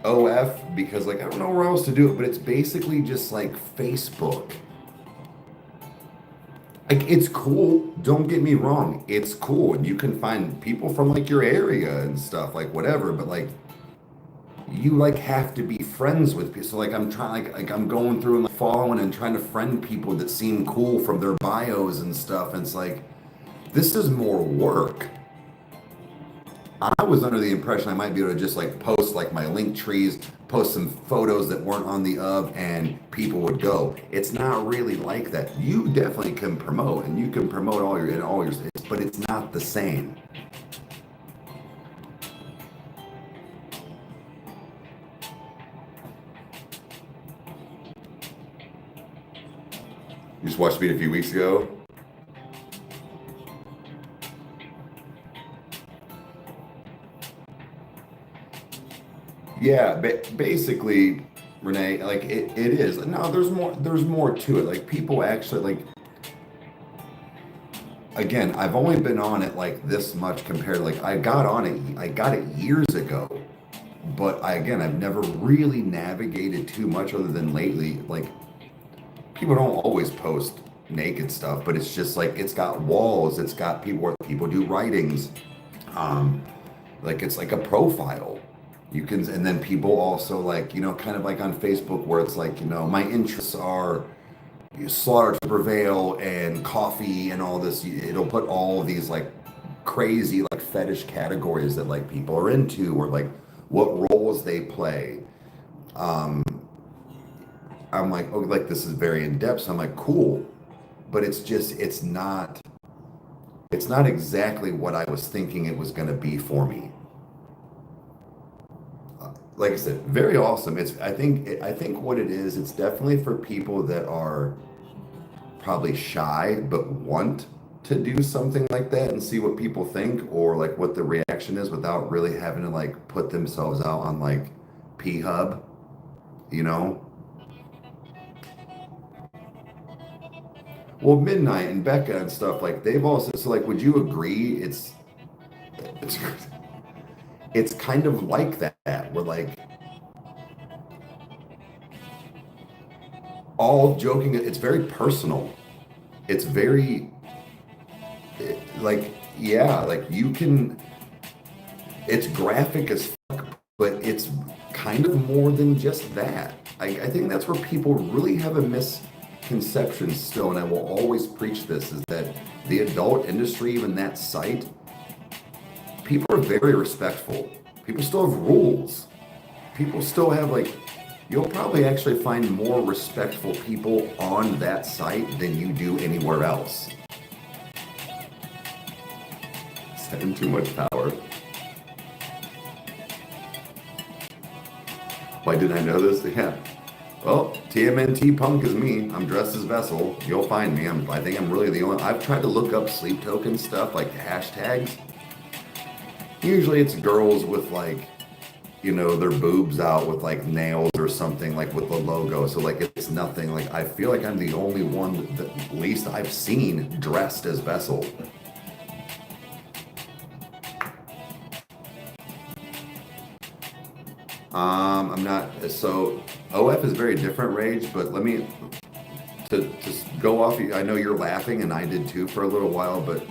OF because like I don't know where else to do it, but it's basically just like Facebook. Like it's cool, don't get me wrong, it's cool, and you can find people from like your area and stuff, like whatever, but like you like have to be friends with people. So like I'm trying like I'm going through and like, following and trying to friend people that seem cool from their bios and stuff, and it's like this is more work. I was under the impression I might be able to just like post like my link trees, post some photos that weren't on the and people would go. It's not really like that. You definitely can promote and you can promote all your but it's not the same. You just watched Speed a few weeks ago. Yeah, basically, Renee, like it is. No, there's more to it. Like people actually like again, I've only been on it like this much compared to like I got it years ago. But I've never really navigated too much other than lately. Like people don't always post naked stuff, but it's just like it's got walls, it's got people where people do writings. Like it's like a profile. You can, and then people also like, kind of like on Facebook where it's like, my interests are slaughter to prevail and coffee and all this. It'll put all of these like crazy like fetish categories that like people are into or like what roles they play. I'm like, oh, like this is very in depth. So I'm like, cool, but it's not exactly what I was thinking it was going to be for me. Like I said, very awesome. I think what it is, it's definitely for people that are probably shy but want to do something like that and see what people think or like what the reaction is without really having to like put themselves out on like P-Hub, Well, Midnight and Becca and stuff like they've also so like would you agree it's it's kind of like that where like all joking, it's very personal. It's very like yeah, like you can it's graphic as fuck, but it's kind of more than just that. I think that's where people really have a misconception still, and I will always preach this, is that the adult industry, even that site, people are very respectful. People still have rules. People still have like, you'll probably actually find more respectful people on that site than you do anywhere else. Setting too much power. Why didn't I know this? Yeah. Well, TMNT Punk is me. I'm dressed as Vessel. You'll find me. I think I'm really the only. I've tried to look up sleep token stuff, like hashtags. Usually it's girls with like, their boobs out with like nails or something, like with the logo. So like it's nothing. Like I feel like I'm the only one that at least I've seen dressed as Vessel. I'm not, so OF is very different, Rage, but to go off, I know you're laughing, and I did too for a little while, but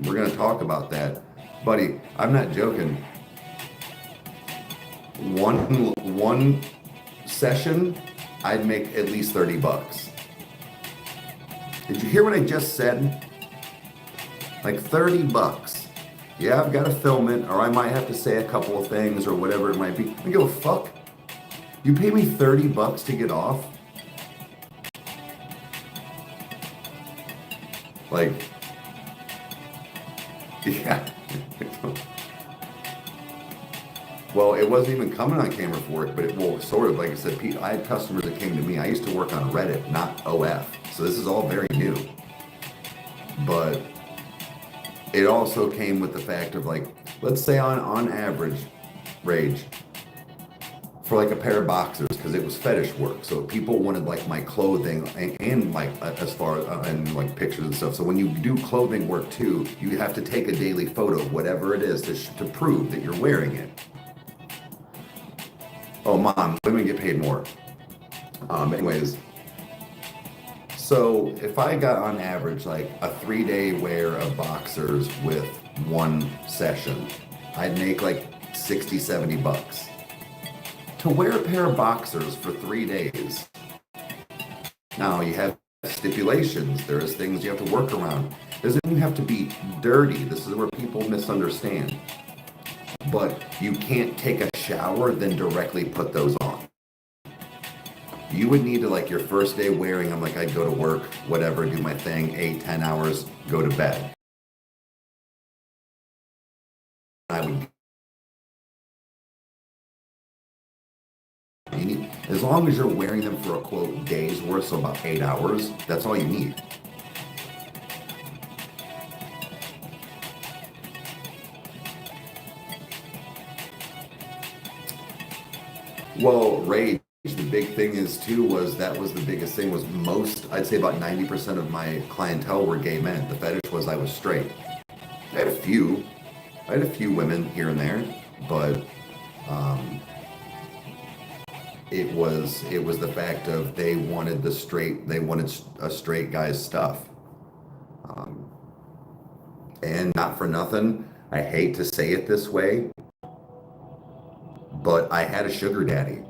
we're gonna talk about that, buddy. I'm not joking. One session, I'd make at least $30. Did you hear what I just said? Like $30. Yeah, I've got to film it, or I might have to say a couple of things, or whatever it might be. I don't give a fuck. You pay me $30 to get off? Like, yeah. Well, it wasn't even coming on camera for it, but it will sort of, like I said, Pete, I had customers that came to me. I used to work on Reddit, not OF. So this is all very new. But it also came with the fact of, like, let's say on average, Rage, for like a pair of boxers, because it was fetish work. So people wanted like my clothing and like as far and like pictures and stuff. So when you do clothing work too, you have to take a daily photo of whatever it is to prove that you're wearing it. Oh, mom, women get paid more. Anyways, so if I got on average like a 3-day wear of boxers with one session, I'd make like $60-$70. To wear a pair of boxers for 3 days. Now you have stipulations. There's things you have to work around. It doesn't even have to be dirty. This is where people misunderstand. But you can't take a shower, then directly put those on. You would need to, like, your first day wearing them, like I'd go to work, whatever, do my thing, 8-10 hours, go to bed. I would, as long as you're wearing them for a quote day's worth, so about 8 hours, that's all you need. Well, Rage, the big thing is too, that was the biggest thing, was I'd say about 90% of my clientele were gay men. The fetish was I was straight. I had a few women here and there, but it was the fact of they wanted a straight guy's stuff. And not for nothing, I hate to say it this way, but I had a sugar daddy.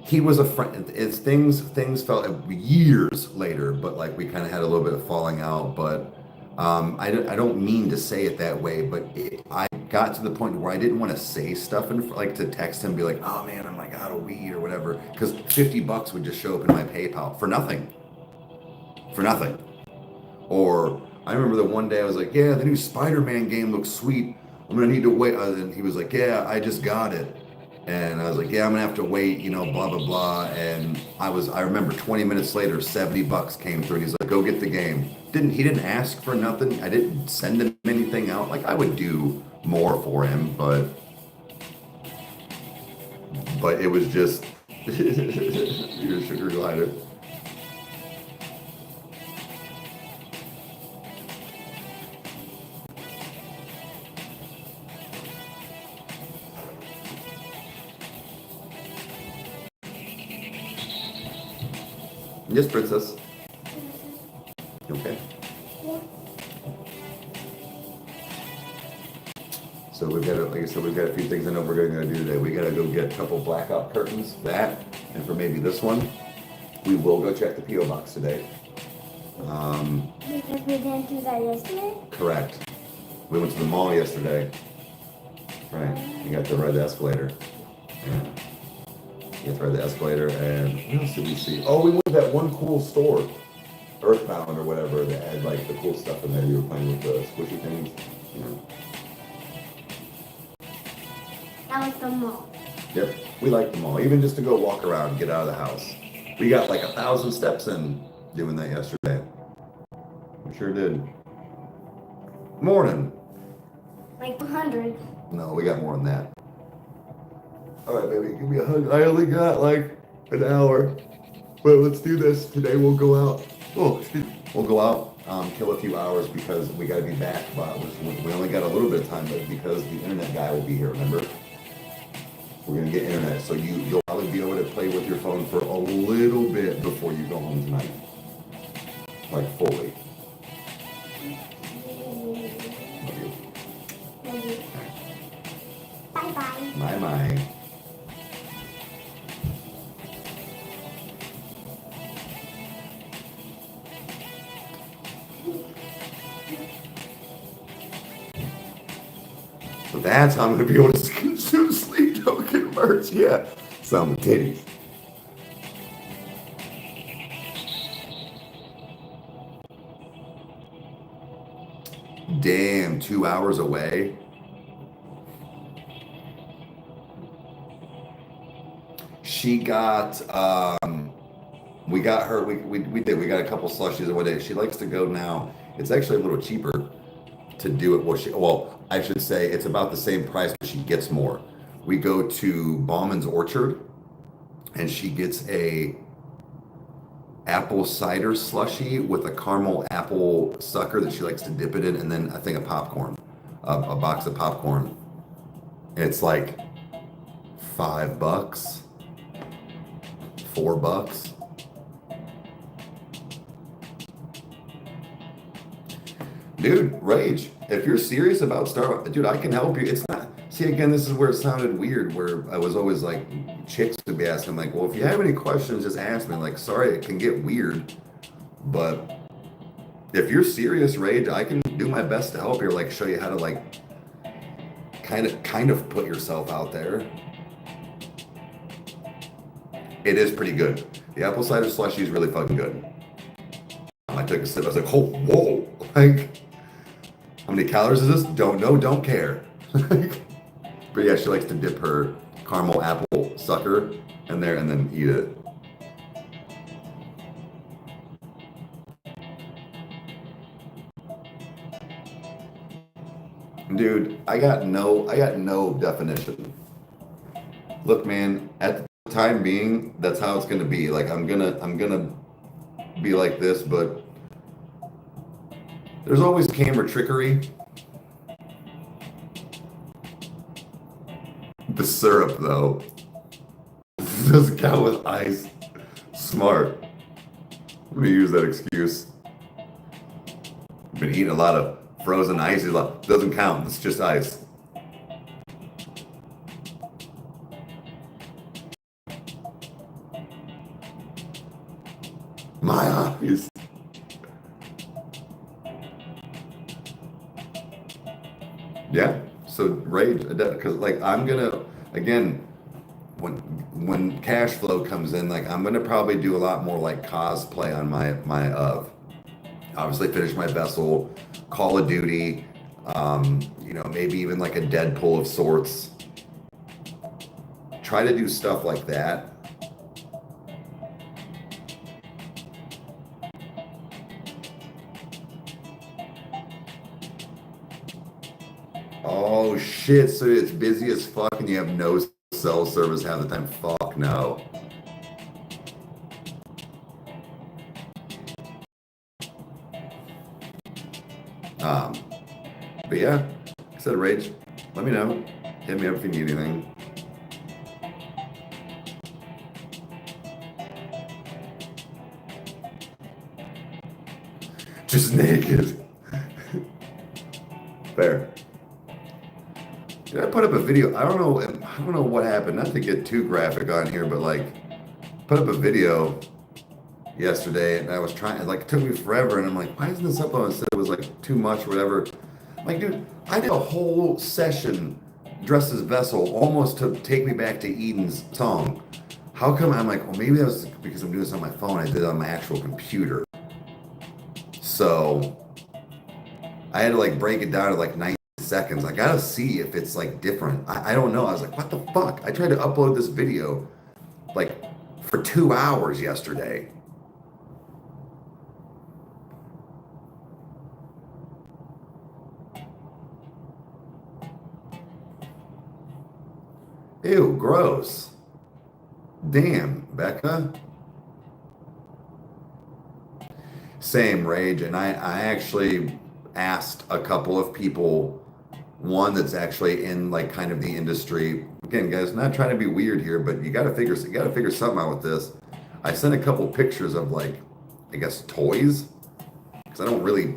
He was a friend. It's things felt years later, but like we kind of had a little bit of falling out. But I don't mean to say it that way, but I got to the point where I didn't want to say stuff and like to text him, and be like, oh man, I'm like out of weed or whatever, because $50 would just show up in my PayPal for nothing. Or I remember the one day I was like, yeah, the new Spider-Man game looks sweet. I'm gonna need to wait. And he was like, yeah, I just got it. And I was like, yeah, I'm gonna have to wait, blah, blah, blah. And I remember 20 minutes later, $70 came through, and he's like, go get the game. He didn't ask for nothing. I didn't send him anything out. Like, I would do more for him, but it was just, your sugar glider. Yes, princess. Okay. So we've got, like I said, we've got a few things I know we're going to do today. We got to go get a couple blackout curtains, and for maybe this one, we will go check the P.O. box today. Because we didn't do that yesterday? Correct. We went to the mall yesterday. Right. You got to ride the escalator. Yeah. You have to ride the escalator, and what else did we see? Oh, we went to that one cool store, Earthbound or whatever, that had like the cool stuff in there. You were playing with the squishy things. That was the mall. Yep, we like the mall, even just to go walk around, get out of the house. We got like 1,000 steps in doing that yesterday. We sure did. Morning. Like 100. No, we got more than that. All right, baby, give me a hug. I only got like an hour, but let's do this. Today we'll go out. We'll go out, kill a few hours because we got to be back. But we only got a little bit of time, but because the internet guy will be here, remember? We're gonna get internet, so you'll probably be able to play with your phone for a little bit before you go home tonight. Like fully. Love you. Love you. Bye-bye. Bye-bye. So that's how I'm going to be able to consume sleep token merch. Yeah. Some titties. Damn, 2 hours away. She got, we got her, we got a couple slushies one day. She likes to go now. It's actually a little cheaper to do it. Well, I should say it's about the same price, but she gets more. We go to Bauman's Orchard, and she gets a apple cider slushy with a caramel apple sucker that she likes to dip it in, and then I think a popcorn, a box of popcorn. And it's like $5, $4. Dude, Rage, if you're serious about Starbucks, dude, I can help you. It's not, see, again, this is where it sounded weird, where I was always like, chicks would be asking, like, well, if you have any questions, just ask me. Like, sorry, it can get weird, but if you're serious, Rage, I can do my best to help you, like, show you how to, like, kind of put yourself out there. It is pretty good. The apple cider slushie is really fucking good. I took a sip, I was like, oh, whoa, like, how many calories is this? Don't know, don't care. But yeah, she likes to dip her caramel apple sucker in there and then eat it. Dude, I got no definition. Look, man, at the time being, that's how it's gonna be. Like I'm gonna be like this, but there's always camera trickery. The syrup, though, doesn't count with ice. Smart. I'm gonna use that excuse. Been eating a lot of frozen ice. Doesn't count. It's just ice. My eyes. Yeah. So Rage, because like I'm gonna again when cash flow comes in, like I'm gonna probably do a lot more like cosplay on my obviously finish my vessel, Call of Duty, you know, maybe even like a Deadpool of sorts. Try to do stuff like that. Oh shit, so it's busy as fuck and you have no cell service half the time. Fuck no. But yeah, like I said, Rage, let me know. Hit me up if you need anything. Just naked. Fair. Did I put up a video? I don't know what happened. Not to get too graphic on here, but like put up a video yesterday and I was trying, like it took me forever and I'm like, why isn't this uploaded? Instead it was like too much or whatever. I'm like, dude, I did a whole session dressed as Vessel almost to take me back to Eden's song. How come I'm like, well, maybe that was because I'm doing this on my phone. I did it on my actual computer. So I had to like break it down to like 90 seconds. I gotta see if it's like different. I don't know. I was like, what the fuck? I tried to upload this video like for 2 hours yesterday. Ew, gross. Damn, Becca. Same, Rage. And I actually asked a couple of people one that's actually in like kind of the industry. Again, guys, not trying to be weird here, but you got to figure something out with this. I sent a couple pictures of like, I guess toys, because I don't really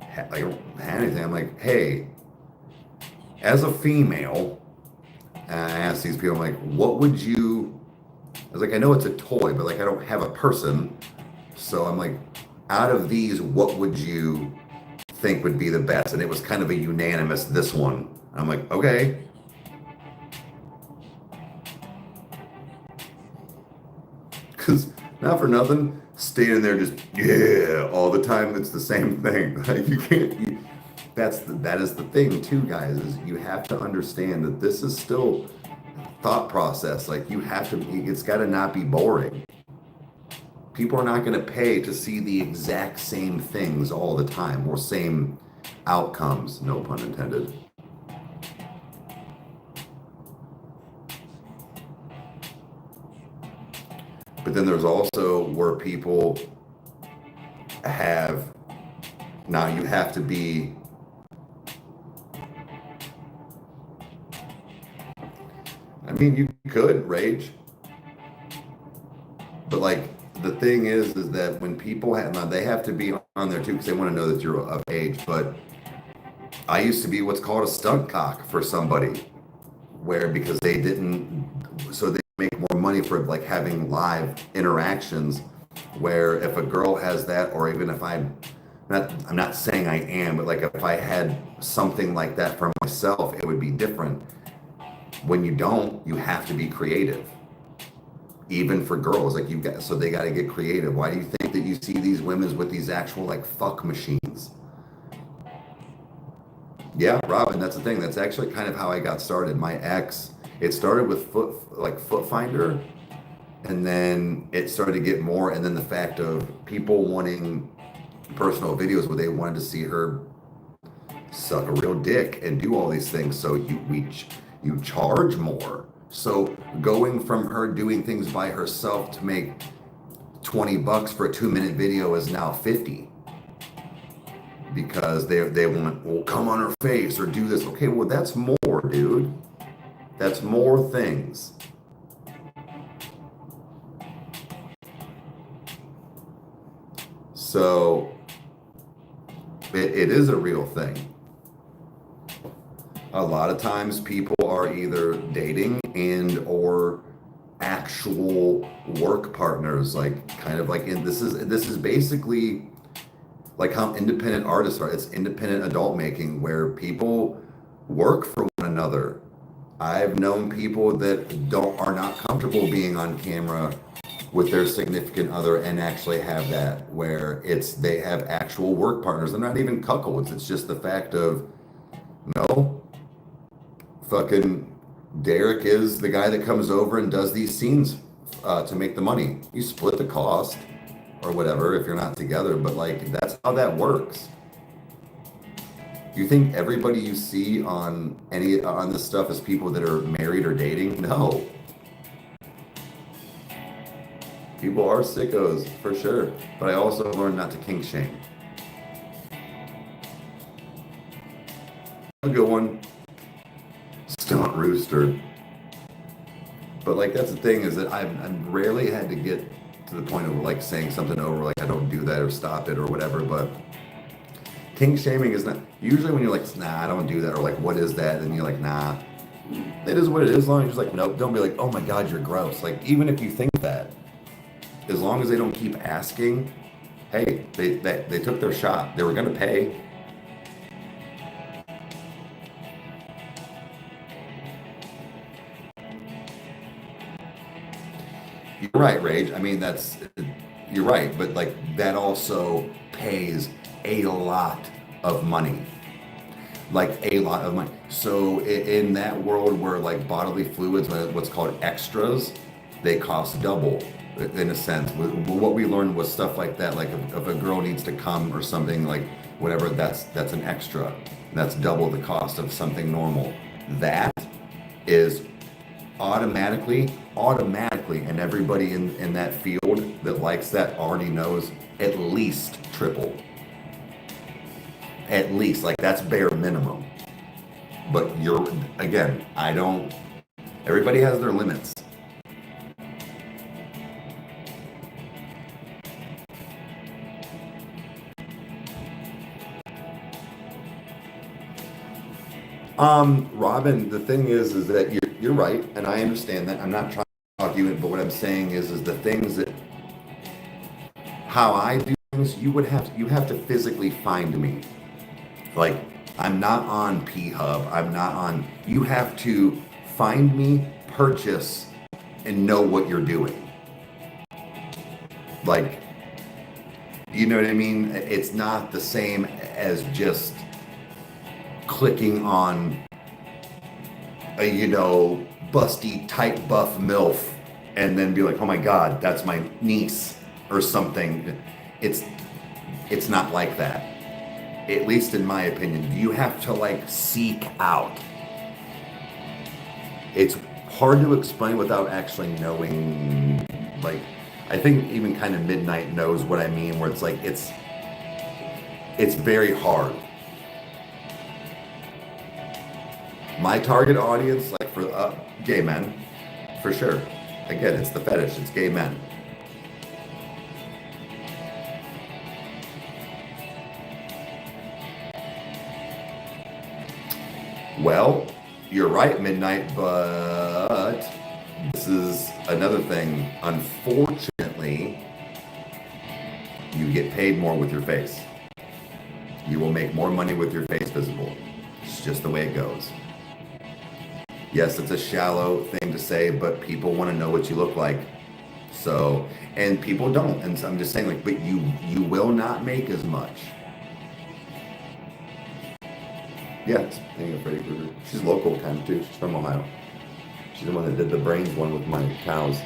have anything. I'm like, hey, as a female, and I asked these people, I'm like, what would you? I was like, I know it's a toy, but like I don't have a person, so I'm like, out of these, what would you think would be the best? And it was kind of a unanimous this one. I'm like, okay. Because not for nothing, standing there just yeah all the time, it's the same thing. Like you can't. That is the thing too, guys. Is you have to understand that this is still thought process. Like you have to. It's got to not be boring. People are not going to pay to see the exact same things all the time or same outcomes. No pun intended. But then there's also where people have, now you have to be, I mean, you could rage, but like the thing is that when people have, now they have to be on there too because they want to know that you're of age. But I used to be what's called a stunt cock for somebody, where because they didn't, so they make more money for like having live interactions. Where if a girl has that, or even if I'm not saying I am, but like if I had something like that for myself, it would be different. When you don't, you have to be creative. Even for girls, like you've got, so they got to get creative. Why do you think that you see these women with these actual like fuck machines? Yeah, Robin, that's the thing. That's actually kind of how I got started. My ex, it started with Foot Finder, and then it started to get more, and then the fact of people wanting personal videos where they wanted to see her suck a real dick and do all these things. So you charge more. So going from her doing things by herself to make $20 for a 2-minute video is now 50. Because they want, well, come on her face or do this. Okay, well, that's more, dude. That's more things. So it is a real thing. A lot of times people are either dating and or actual work partners, like kind of like this is basically like how independent artists are. It's independent adult making where people work for one another. I've known people that are not comfortable being on camera with their significant other and actually have that where they have actual work partners. They're not even cuckolds. It's just the fact of no, fucking Derek is the guy that comes over and does these scenes to make the money. You split the cost or whatever if you're not together, but like that's how that works. You think everybody you see on this stuff is people that are married or dating? No. People are sickos for sure, but I also learned not to kink shame. A good one. Stunt rooster. But like that's the thing is that I've rarely had to get to the point of like saying something over like I don't do that or stop it or whatever, but kink shaming is not usually when you're like, nah, I don't do that, or like what is that, and you're like, nah, it is what it is. As long as you're just like, nope, don't be like, oh my god, you're gross. Like even if you think that, as long as they don't keep asking, hey, they took their shot, they were gonna pay. You're right, Rage. I mean, you're right, but like that also pays a lot of money. Like a lot of money. So in that world where like bodily fluids, what's called extras, they cost double in a sense. What we learned was stuff like that. Like if a girl needs to come or something, like whatever, that's an extra. That's double the cost of something normal. That is automatically, and everybody in that field that likes that already knows at least triple. At least, like that's bare minimum. But again, everybody has their limits. Robin, the thing is that you're right, and I understand that. I'm not trying to talk you in, but what I'm saying is the things that how I do things, you have to physically find me. Like, I'm not on P-Hub. I'm not on. You have to find me, purchase, and know what you're doing. Like, you know what I mean? It's not the same as just clicking on a, busty, tight, buff MILF and then be like, oh my God, that's my niece or something. It's not like that. At least in my opinion. You have to seek out. It's hard to explain without actually knowing. I think even kind of Midnight knows what I mean, where it's very hard. My target audience, for gay men, for sure. Again, it's the fetish, it's gay men. Well, you're right, Midnight, but this is another thing. Unfortunately, you get paid more with your face. You will make more money with your face visible. It's just the way it goes. Yes, it's a shallow thing to say, but people want to know what you look like. So, and people don't. And so I'm just saying, but you will not make as much. Yeah, it's Freddie Krueger. She's local kind of too. She's from Ohio. She's the one that did the brains one with my cows.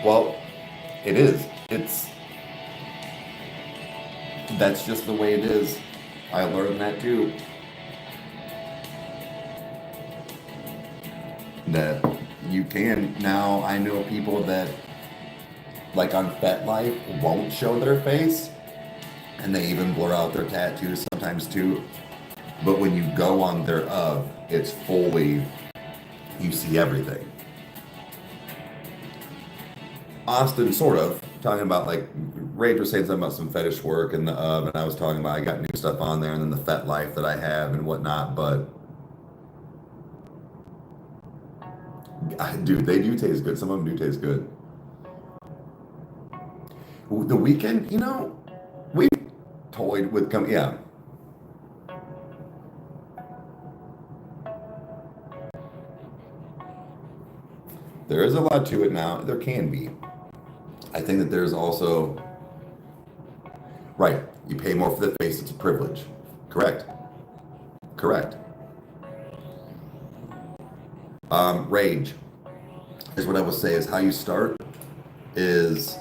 Well, it is. That's just the way it is. I learned that too. That you can. Now I know people that, on FetLife, won't show their face, and they even blur out their tattoos sometimes too. But when you go on their it's fully, you see everything. Austin, sort of, talking about, Rage was saying something about some fetish work and and I was talking about I got new stuff on there and then the FetLife that I have and whatnot, but dude, they do taste good. Some of them do taste good. The Weekend, we toyed with yeah. There is a lot to it now. There can be. I think that there's also, right, you pay more for the face, it's a privilege. Correct. Rage is what I will say is how you start is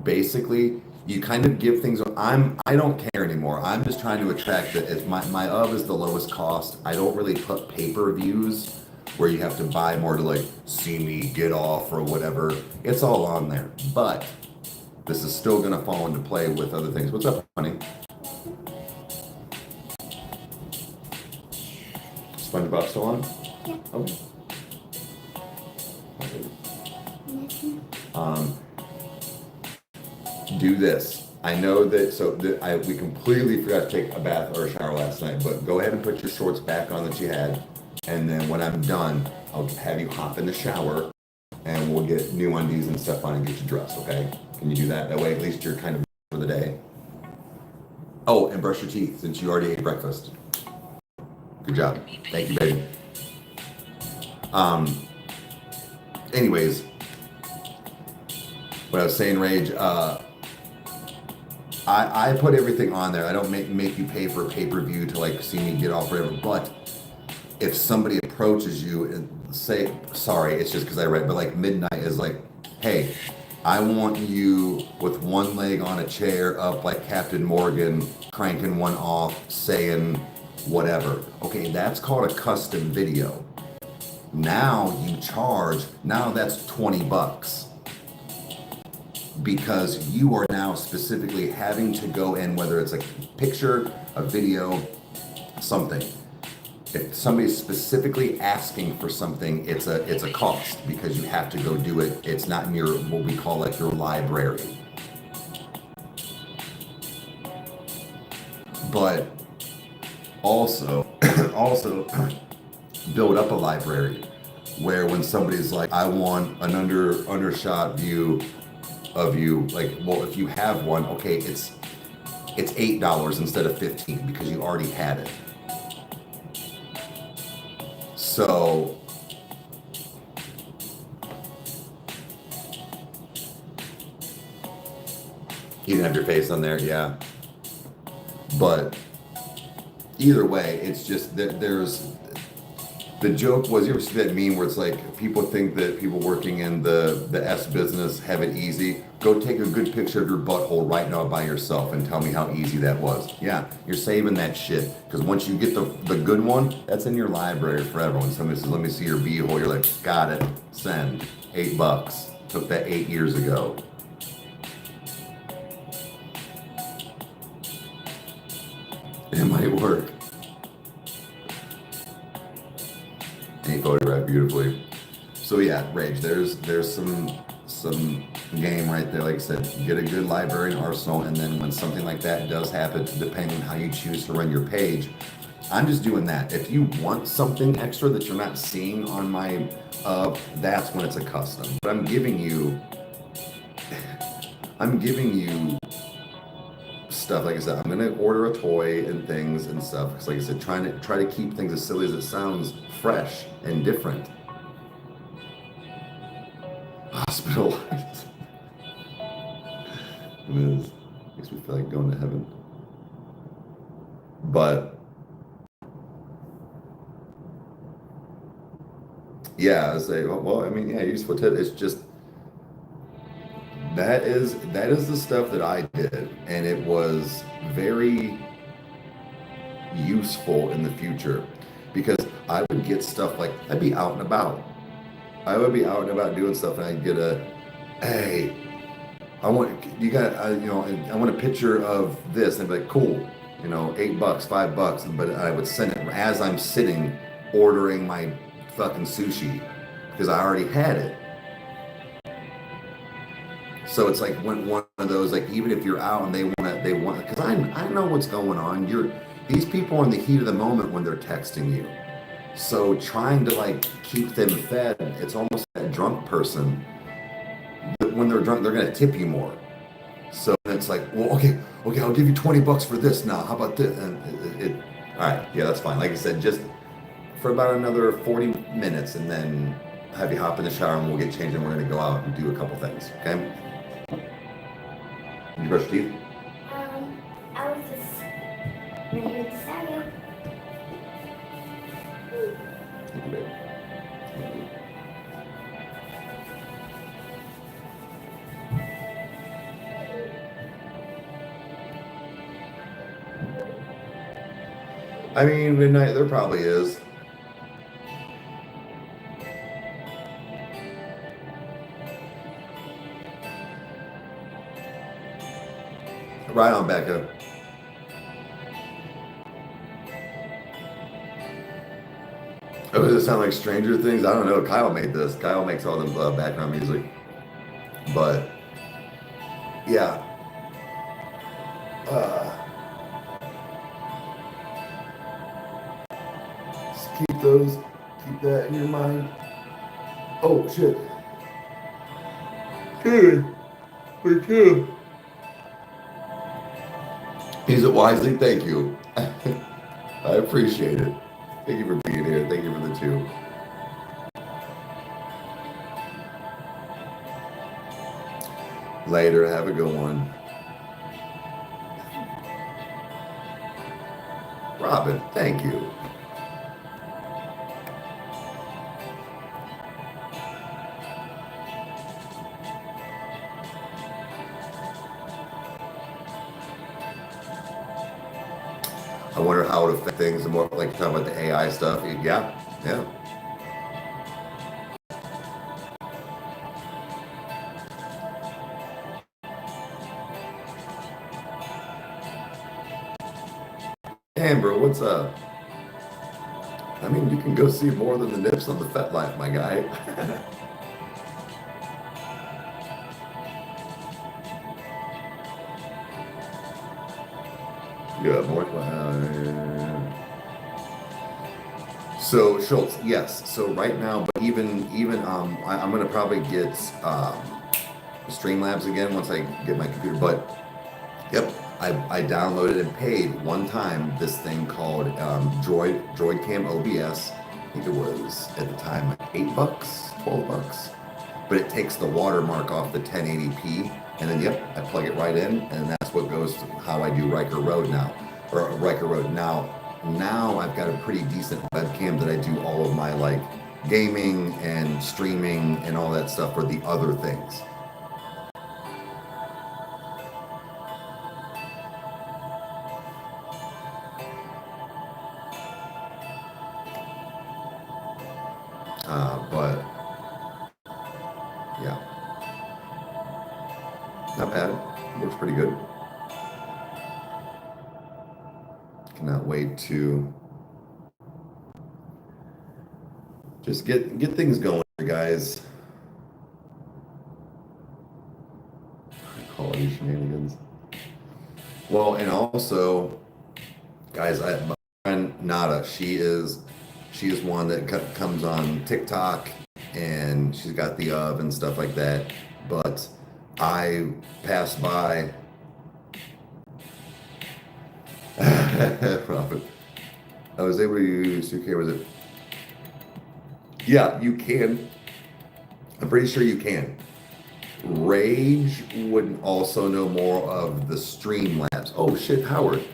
basically you kind of give things. I don't care anymore. I'm just trying to attract that. If my is the lowest cost, I don't really put pay-per-views where you have to buy more to see me get off or whatever. It's all on there, but this is still gonna fall into play with other things. What's up, honey? SpongeBob still on? Yeah. Okay. Do this. I know that, we completely forgot to take a bath or a shower last night, but go ahead and put your shorts back on that you had. And then when I'm done, I'll have you hop in the shower and we'll get new undies and stuff on and get you dressed, okay? Can you do that? That way at least you're kind of for the day. Oh, and brush your teeth since you already ate breakfast. Good job. Thank you, baby. Anyways, what I was saying, Rage, I put everything on there. I don't make you pay for a pay-per-view to see me get off whatever, but if somebody approaches you and say, sorry, it's just because I read, but Midnight is hey, I want you with one leg on a chair up like Captain Morgan, cranking one off, saying, whatever. Okay, that's called a custom video. Now you charge, now that's 20 bucks. Because you are now specifically having to go in, whether it's a picture, a video, something. If somebody's specifically asking for something, it's a cost because you have to go do it. It's not in your, what we call like your library. But also, also build up a library where when somebody's like, I want an undershot view of you, like, well, if you have one, okay, it's $8 instead of 15 because you already had it. So you didn't have your face on there, yeah. But either way, it's just that there's, the joke was, you ever see that meme where it's like people think that people working in the S business have it easy? Go take a good picture of your butthole right now by yourself and tell me how easy that was. Yeah, you're saving that shit. Because once you get the good one, that's in your library forever. When somebody says, let me see your beehole, you're like, got it, send, $8. Took that 8 years ago. It might work. And he photographed beautifully. So yeah, Rage, there's some game right there. Like I said, get a good library and arsenal, and then when something like that does happen, depending on how you choose to run your page, I'm just doing that. If you want something extra that you're not seeing on my that's when it's a custom. But I'm giving you stuff. Like I said, I'm gonna order a toy and things and stuff. Because like I said, try to keep things as silly as it sounds, fresh and different. Hospitalized. It is. Makes me feel like going to heaven. But yeah, I say, well, I mean, yeah, useful tip. It's just that is the stuff that I did, and it was very useful in the future because I would get stuff like I'd be out and about. I would be out and about doing stuff, and I'd get a, hey, I want you got you know, I want a picture of this, and I'd be like, cool, you know, $8, $5, but I would send it as I'm sitting ordering my fucking sushi because I already had it. So it's like one of those, like, even if you're out and they want, because I know what's going on. These people are in the heat of the moment when they're texting you. So trying to like keep them fed, it's almost that drunk person. When they're drunk, they're gonna tip you more. So it's like, well, okay, I'll give you $20 for this now. How about this? And all right, yeah, that's fine. Like I said, just for about another 40 minutes, and then have you hop in the shower, and we'll get changed, and we're gonna go out and do a couple things. Okay? You brush your teeth? I was just ready to start it. Thank you, babe. Thank you. I mean, midnight, there probably is. Right on, Becca. Oh, does it sound like Stranger Things? I don't know. Kyle made this. Kyle makes all the background music. But, yeah. Just keep that in your mind. Oh, shit. Good. Me too. Use it wisely. Thank you. I appreciate it. Thank you for being here. Thank you for the 2. Later. Have a good one. Robin, thank you. I wonder how it affects things, and more like talking about the AI stuff. Yeah, yeah. Amber, what's up? I mean, you can go see more than the nips on the Fet Life, my guy. Yeah, more. So Schultz, yes. So right now, but even I'm gonna probably get Streamlabs again once I get my computer. But yep, I downloaded and paid one time this thing called Droidcam OBS. I think it was at the time like $8, $12. But it takes the watermark off the 1080p, and then yep, I plug it right in, and that's what goes to how I do Rykerroad now, or Rykerroad now. Now I've got a pretty decent webcam that I do all of my like gaming and streaming and all that stuff for the other things. But yeah, not bad. Looks pretty good. Cannot wait to just get things going, guys. Quality shenanigans. Well, and also, guys, my friend Nada, she is one that comes on TikTok, and she's got the and stuff like that. But I passed by. Robert, I was able to use 2K. Was it? Yeah, you can. I'm pretty sure you can. Rage would also know more of the Streamlabs. Oh shit, Howard.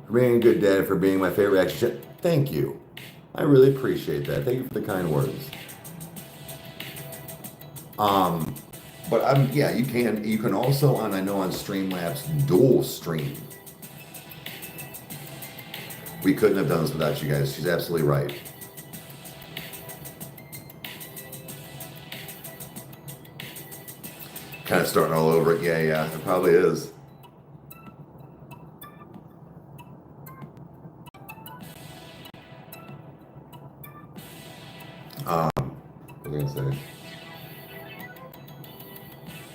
For being a good dad, for being my favorite action shit. Thank you. I really appreciate that. Thank you for the kind words. But yeah, you can also I know on Streamlabs dual stream. We couldn't have done this without you guys. She's absolutely right. Kind of starting all over. Yeah, it probably is. What was I gonna say?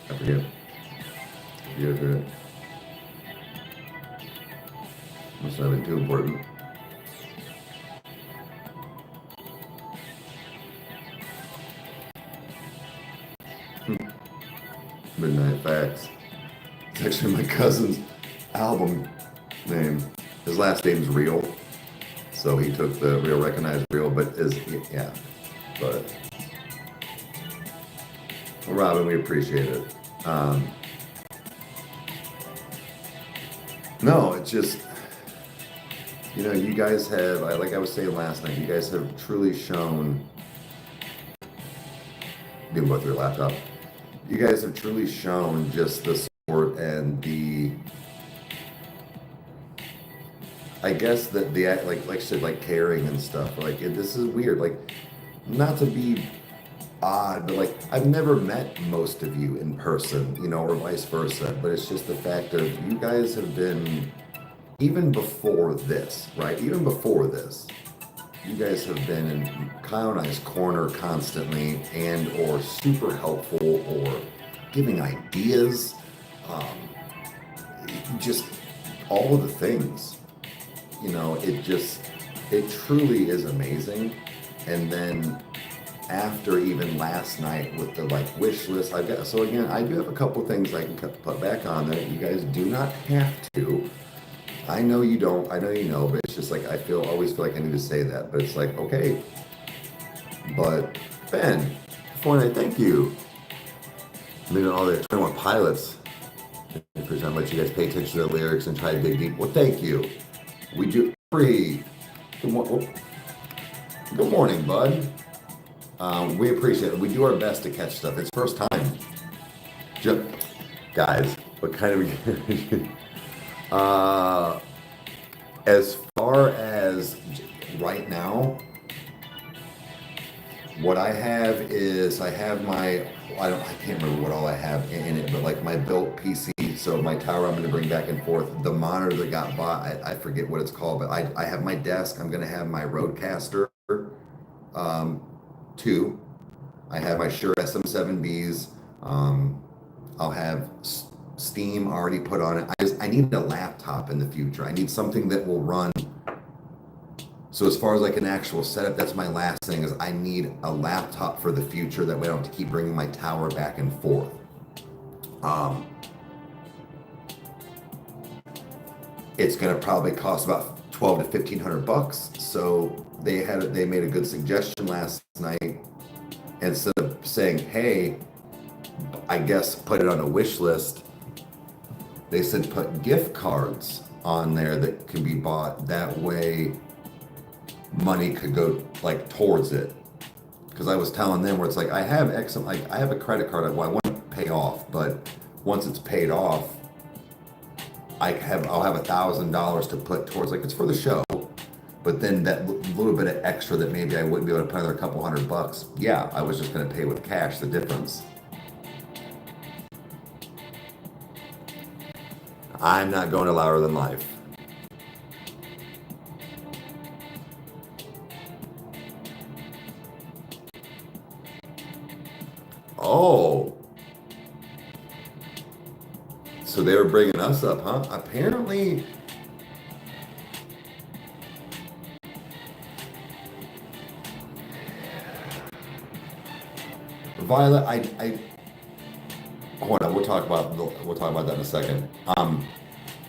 I forget. Forget. Must not have been too important. Midnight Facts. It's actually my cousin's album name. His last name's Real, so he took the Real, recognized Real, but yeah. But well, Robin, we appreciate it. No, it's just, you guys have, like I was saying last night, you guys have truly shown. You can go through your laptop. You guys have truly shown just the support and the, I guess that the like I said, like caring and stuff. Like this is weird. Like, not to be odd, but like I've never met most of you in person, or vice versa. But it's just the fact of you guys have been, even before this, right? Even before this, you guys have been in Kyle and I's corner constantly, and or super helpful, or giving ideas, just all of the things. It truly is amazing. And then after even last night with the wish list, I do have a couple things I can put back on there. You guys do not have to. I know you don't. I know you know, but it's just like I always feel like I need to say that. But it's like, okay. But Ben, Fortnite, thank you. All the 21 Pilots. For example, let you guys pay attention to the lyrics and try to dig deep. Well, thank you. We do free. Good morning, bud. We appreciate it. We do our best to catch stuff. It's first time. Guys, what kind of as far as right now, what I have is I have my, I can't remember what all I have in it, but like my built PC. So my tower I'm going to bring back and forth. The monitor that got bought, I forget what it's called, but I have my desk. I'm going to have my Rodecaster 2. I have my Shure SM7Bs. I'll have Steam already put on it. I need a laptop in the future. I need something that will run. So as far as like an actual setup, that's my last thing is I need a laptop for the future. That way I don't have to keep bringing my tower back and forth. It's going to probably cost about $1,200 to $1,500. So they made a good suggestion last night. Instead of saying, hey, I guess put it on a wish list, they said put gift cards on there that can be bought. That way money could go like towards it. Because I was telling them where it's like I have I have a credit card I want to pay off, but once it's paid off, I'll have $1,000 to put towards, like, it's for the show, but then that little bit of extra that maybe I wouldn't be able to pay another couple $100. Yeah, I was just going to pay with cash, the difference. I'm not going to Louder Than Life. Oh. So they were bringing us up, huh? Apparently, Violet, I hold on. We'll talk about that in a second.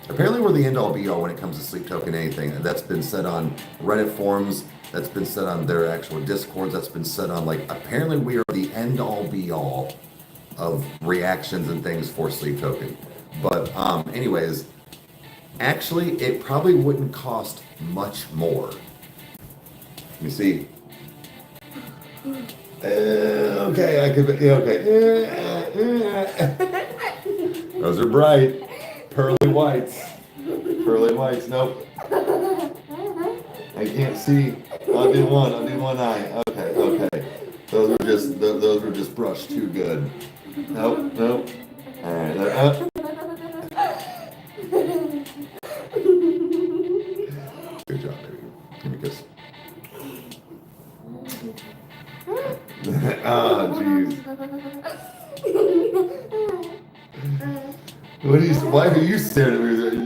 Apparently, we're the end all be all when it comes to Sleep Token anything. That's been said on Reddit forums. That's been said on their actual Discords. That's been said on, like, apparently we are the end all be all of reactions and things for Sleep Token. But anyways, actually, it probably wouldn't cost much more. Let me see. Okay, I could. Okay. Those are bright, pearly whites. Pearly whites. Nope. I can't see. I'll do one eye. Okay. Those were just brushed too good. Nope. All right. Good job, baby. Give me a kiss. Oh, jeez. Why are you staring at me?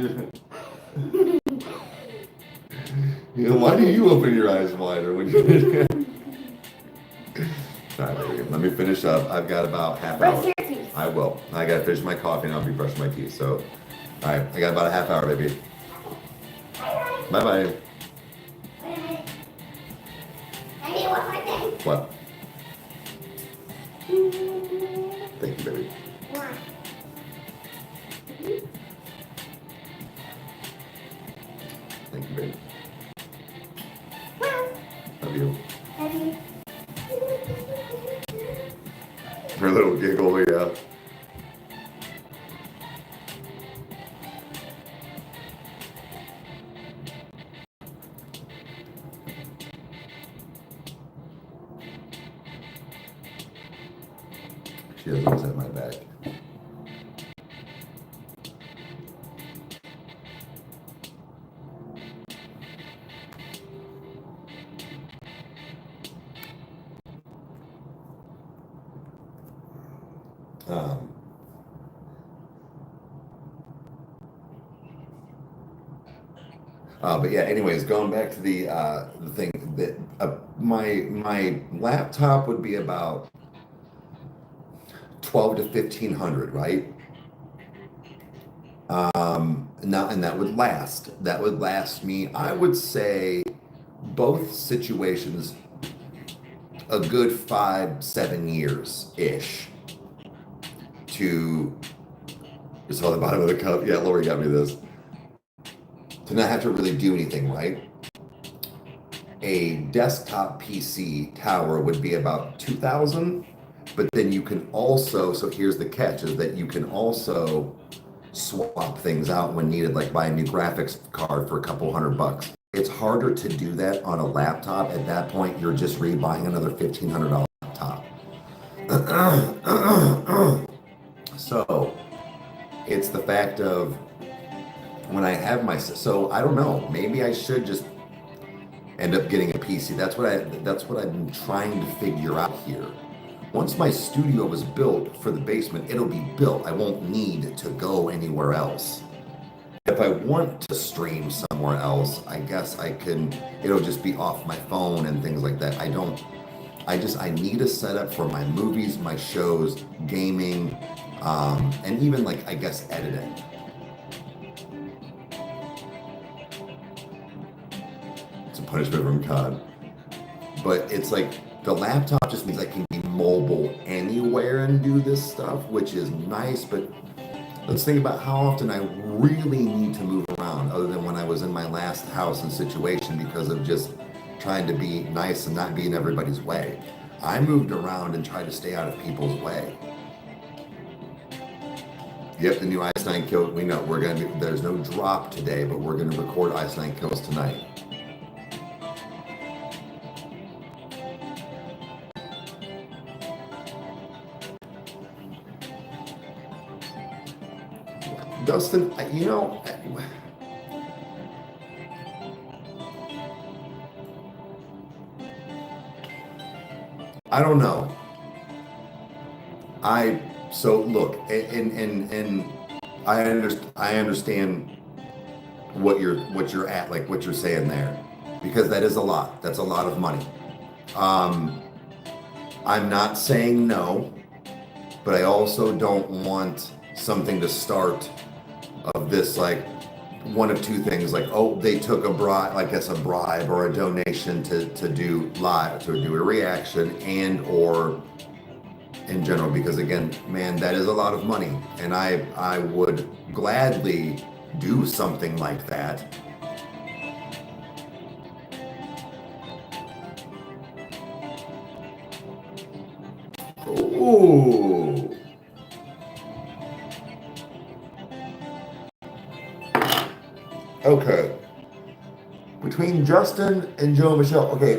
Why do you open your eyes wider when you... All right, baby. Let me finish up. I've got about half hour. Brush your teeth. I will. I got to finish my coffee and I'll be brushing my teeth. So, all right. I got about a half hour, baby. Bye-bye. I need one more thing. What? Thank you, baby. One. Thank you, baby. Love you. Love you. Her little giggle, yeah. She doesn't always have my back. But yeah, anyways, going back to the thing that my laptop would be about 12 to 1500, right? And that would last. That would last me, I would say, both situations, a good 5-7 years ish. To just on the bottom of the cup. Yeah, Lori got me this. To not have to really do anything, right? A desktop PC tower would be about 2,000, but then you can also, so here's the catch, is that you can also swap things out when needed, like buy a new graphics card for a couple $100. it's harder to do that on a laptop. At that point, you're just rebuying another $1,500 laptop. So it's the fact of when I have my, so I don't know, maybe I should just end up getting a PC. That's what I've been trying to figure out here. Once my studio is built for the basement, it'll be built. I won't need to go anywhere else. If I want to stream somewhere else, I guess I can, it'll just be off my phone and things like that. I need a setup for my movies, my shows, gaming, and even like, I guess, editing. It's a punishment from God. But it's like, the laptop just means I can be mobile anywhere and do this stuff, which is nice, but let's think about how often I really need to move around other than when I was in my last house and situation because of just trying to be nice and not be in everybody's way. I moved around and tried to stay out of people's way. Yep, the new Ice Nine Kills, we know there's no drop today, but we're gonna record Ice Nine Kills tonight. Dustin, you know, I don't know. So look, and I understand what you're at, like what you're saying there, because that is a lot. That's a lot of money. I'm not saying no, but I also don't want something to start of this, like one of two things, like, oh, they took a bribe, like it's a bribe or a donation to do live, to do a reaction, and or in general, because again, man, that is a lot of money, and I would gladly do something like that. Ooh. Okay. Between Justin and Joe and Michelle, okay.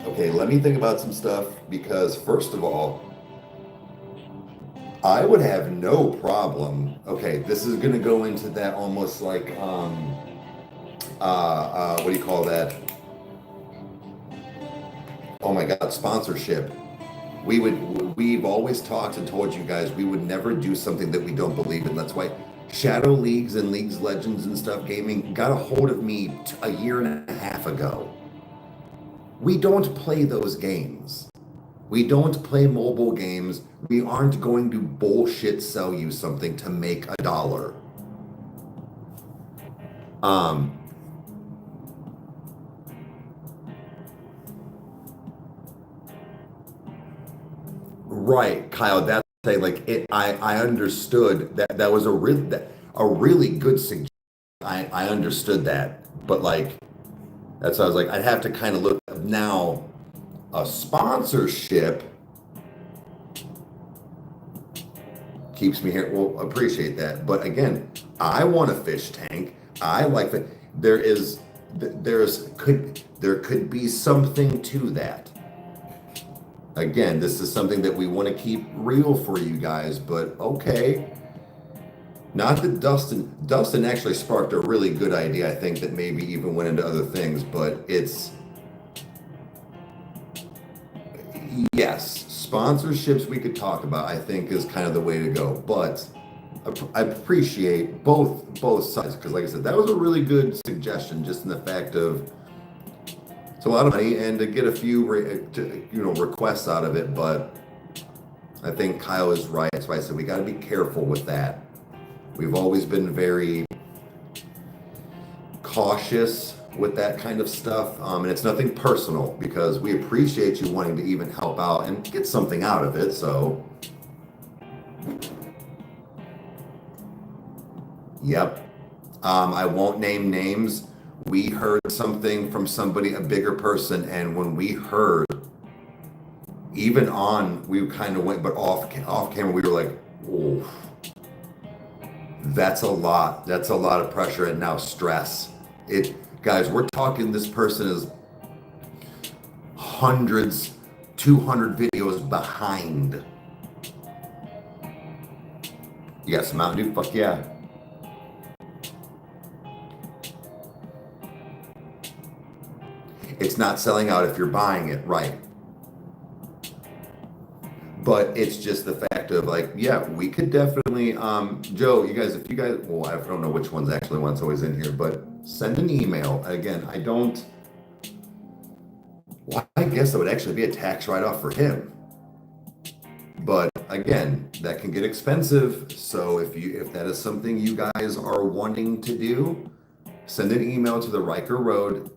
Okay, let me think about some stuff, because first of all, I would have no problem. Okay, this is gonna go into that almost like what do you call that? Oh my God, sponsorship. We've always talked and told you guys we would never do something that we don't believe in. That's why Shadow Leagues and Leagues Legends and stuff gaming got a hold of me a year and a half ago. We don't play those games. We don't play mobile games. We aren't going to bullshit sell you something to make $1. Right, Kyle. That's like it. I understood that was a really good suggestion. I understood that, but like that's why I was like, I'd have to kind of look now. A sponsorship keeps me here. Well, appreciate that, but again, I want a fish tank. I like that. There could be something to that. Again, this is something that we want to keep real for you guys, but okay. Not that Dustin actually sparked a really good idea, I think, that maybe even went into other things, but it's, yes, sponsorships we could talk about, I think, is kind of the way to go, but I appreciate both sides, because like I said, that was a really good suggestion, just in the fact of, it's a lot of money, and to get a few requests out of it, but I think Kyle is right. That's why I said we got to be careful with that. We've always been very cautious with that kind of stuff, and it's nothing personal, because we appreciate you wanting to even help out and get something out of it. So, yep. I won't name names. We heard something from somebody, a bigger person, and when we heard, even on, we kind of went, but off camera, we were like, oh. That's a lot. That's a lot of pressure and now stress. Guys, we're talking this person is hundreds, 200 videos behind. You got some Mountain Dew? Fuck yeah. It's not selling out if you're buying it, right? But it's just the fact of like, yeah, we could definitely, Joe, you guys, if you guys, well, I don't know which one's actually one's always in here, but send an email. Again, well, I guess that would actually be a tax write-off for him. But again, that can get expensive. So if that is something you guys are wanting to do, send an email to the Rykerroad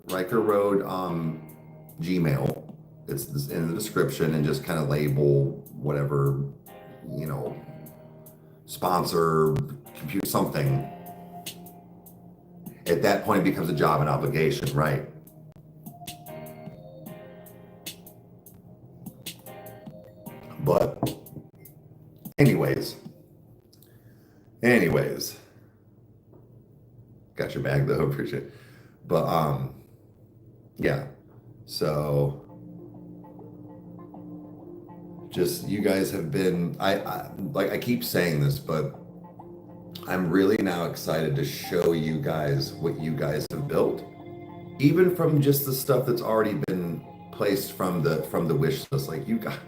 Gmail. It's in the description, and just kind of label whatever, sponsor, compute something. At that point, it becomes a job and obligation, right? But anyways, got your bag though, appreciate it. But yeah, so just, you guys have been, I keep saying this, but I'm really now excited to show you guys what you guys have built, even from just the stuff that's already been placed from the wish list. Like, you got,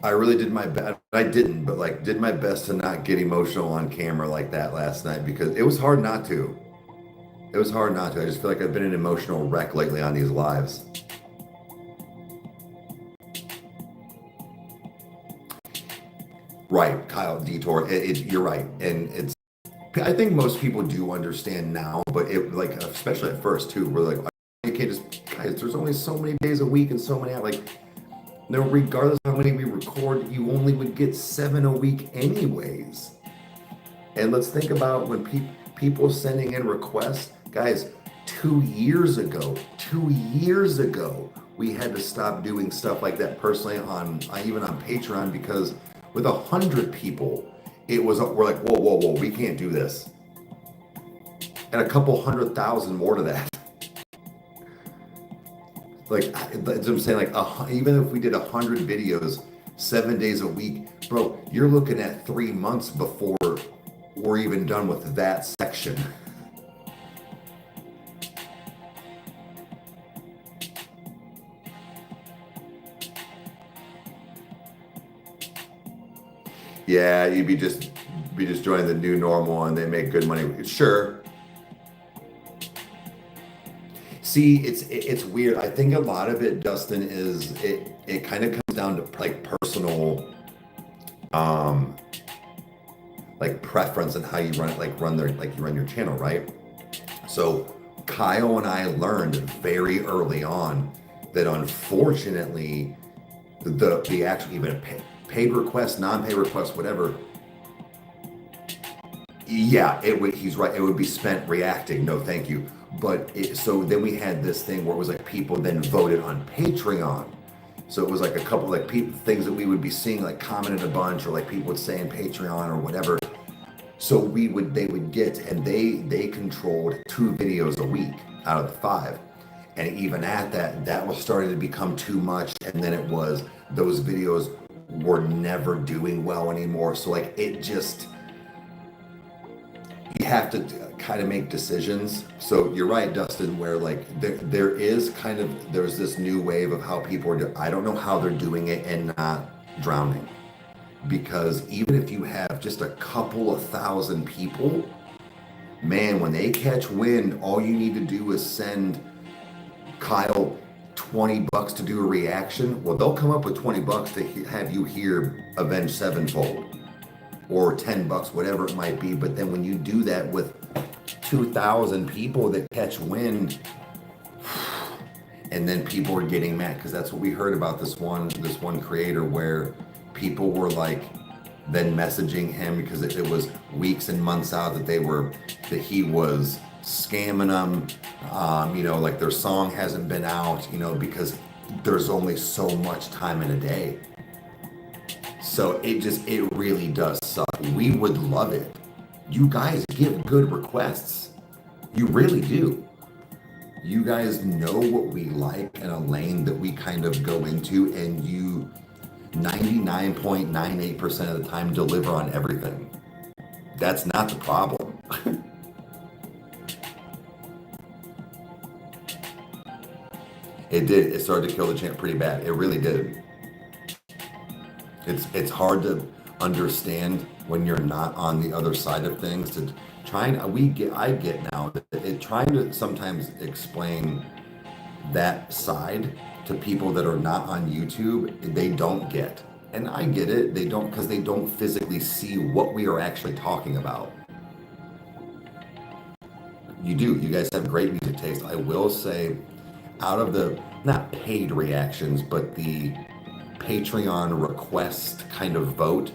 I really did my best. I didn't, but like did my best to not get emotional on camera like that last night, because it was hard not to. It was hard not to. I just feel like I've been an emotional wreck lately on these lives. Right, Kyle, detour. You're right, and I think most people do understand now, but it, like, especially at first too, we're like, you can't just, guys, there's only so many days a week and so many, like, no, regardless of how many we record, you only would get 7 a week anyways. And let's think about when people sending in requests, guys, 2 years ago, we had to stop doing stuff like that personally even on Patreon, because with 100 people, we're like, whoa, we can't do this. And a couple 100,000 more to that. Like, that's what I'm saying, like, even if we did 100 videos, 7 days a week, bro, you're looking at 3 months before we're even done with that section. Yeah, you'd be just joining the new normal and they make good money. Sure. See, it's weird. I think a lot of it, Dustin, is it kind of comes down to like personal like preference and how you run it, like you run your channel, right? So Kyle and I learned very early on that unfortunately the actual, even paid request, non-paid request, whatever, yeah, he's right, it would be spent reacting, no thank you. But so then we had this thing where it was like people then voted on Patreon. So it was like a couple like things that we would be seeing, like commented a bunch, or like people would say in Patreon or whatever. So they would get, and they controlled 2 videos a week out of the 5. And even at that was starting to become too much. And then it was, those videos were never doing well anymore. So like it just, you have to kind of make decisions. So you're right, Dustin, where like there's this new wave of how people are I don't know how they're doing it and not drowning. Because even if you have just a couple of thousand people, man, when they catch wind, all you need to do is send Kyle $20 to do a reaction. Well, they'll come up with $20 to have you hear Avenged Sevenfold, or $10, whatever it might be. But then when you do that with 2,000 people that catch wind, and then people are getting mad, because that's what we heard about this one creator, where people were like then messaging him because it was weeks and months out that he was scamming them, like their song hasn't been out, because there's only so much time in a day. So it really does suck. We would love it. You guys give good requests. You really do. You guys know what we like and a lane that we kind of go into, and you 99.98% of the time deliver on everything. That's not the problem. It did. It started to kill the channel pretty bad. It really did. It's hard to understand when you're not on the other side of things. To I get now that trying to sometimes explain that side to people that are not on YouTube, they don't get. And I get it. They don't, because they don't physically see what we are actually talking about. You do. You guys have great music taste. I will say, out of the not paid reactions, but the Patreon request kind of vote,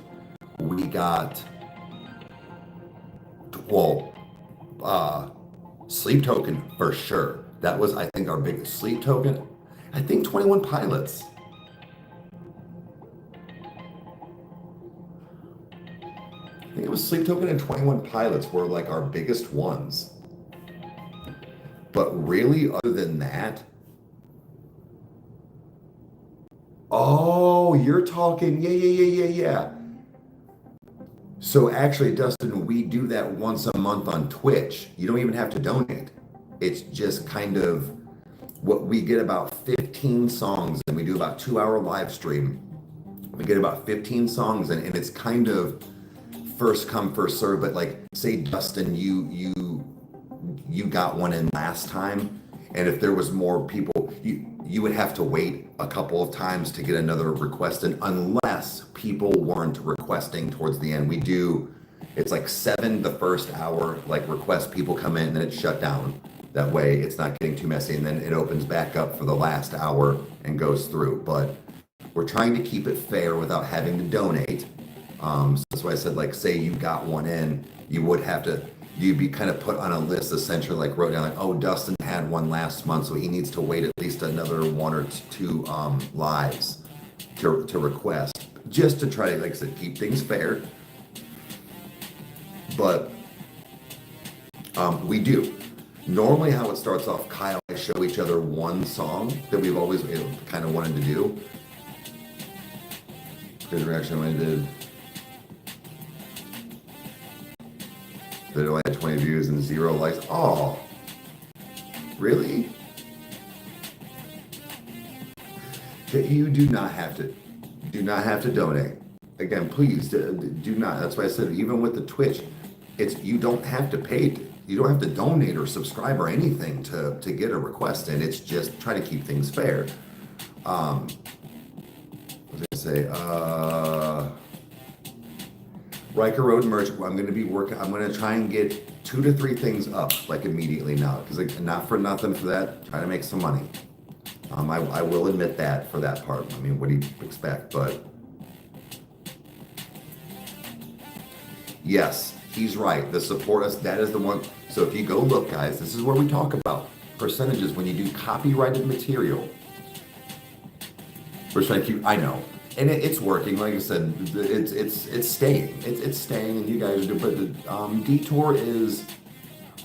we got, well, Sleep Token for sure. That was, I think, our biggest Sleep Token. I think 21 Pilots. I think it was Sleep Token and 21 Pilots were like our biggest ones. But really, other than that, oh, you're talking, yeah. So actually, Dustin, we do that once a month on Twitch. You don't even have to donate. It's just kind of what we get, about 15 songs, and we do about 2-hour live stream. We get about 15 songs, and it's kind of first come, first serve. But like, say, Dustin, you got one in last time, and if there was more people, you would have to wait a couple of times to get another request in, unless people weren't requesting towards the end. We do, it's like 7 the first hour, like request, people come in, and then it's shut down. That way it's not getting too messy, and then it opens back up for the last hour and goes through. But we're trying to keep it fair without having to donate. So that's why I said, like, say you got one in, you'd be kind of put on a list, essentially, like wrote down, like, oh, Dustin had one last month, so he needs to wait at least another 1 or 2 lives to request, just to try to, like I said, keep things fair. But we do. Normally how it starts off, Kyle and I show each other one song that we've always kind of wanted to do. Good reaction when I did. That only had 20 views and 0 likes. Oh, really? You do not have to donate. Again, please do not. That's why I said, even with the Twitch, you don't have to pay. You don't have to donate or subscribe or anything to get a request in. It's just try to keep things fair. I was gonna say, Rykerroad merch. I'm going to be working. I'm going to try and get 2 to 3 things up like immediately now, because like, not for nothing for that. Try to make some money. I will admit that for that part. I mean, what do you expect? But yes, he's right. The support us, that is the one. So if you go look, guys, this is where we talk about percentages when you do copyrighted material. We're trying to keep, I know. And it's working. Like I said, it's staying. It's staying, and you guys do. But the Detour is,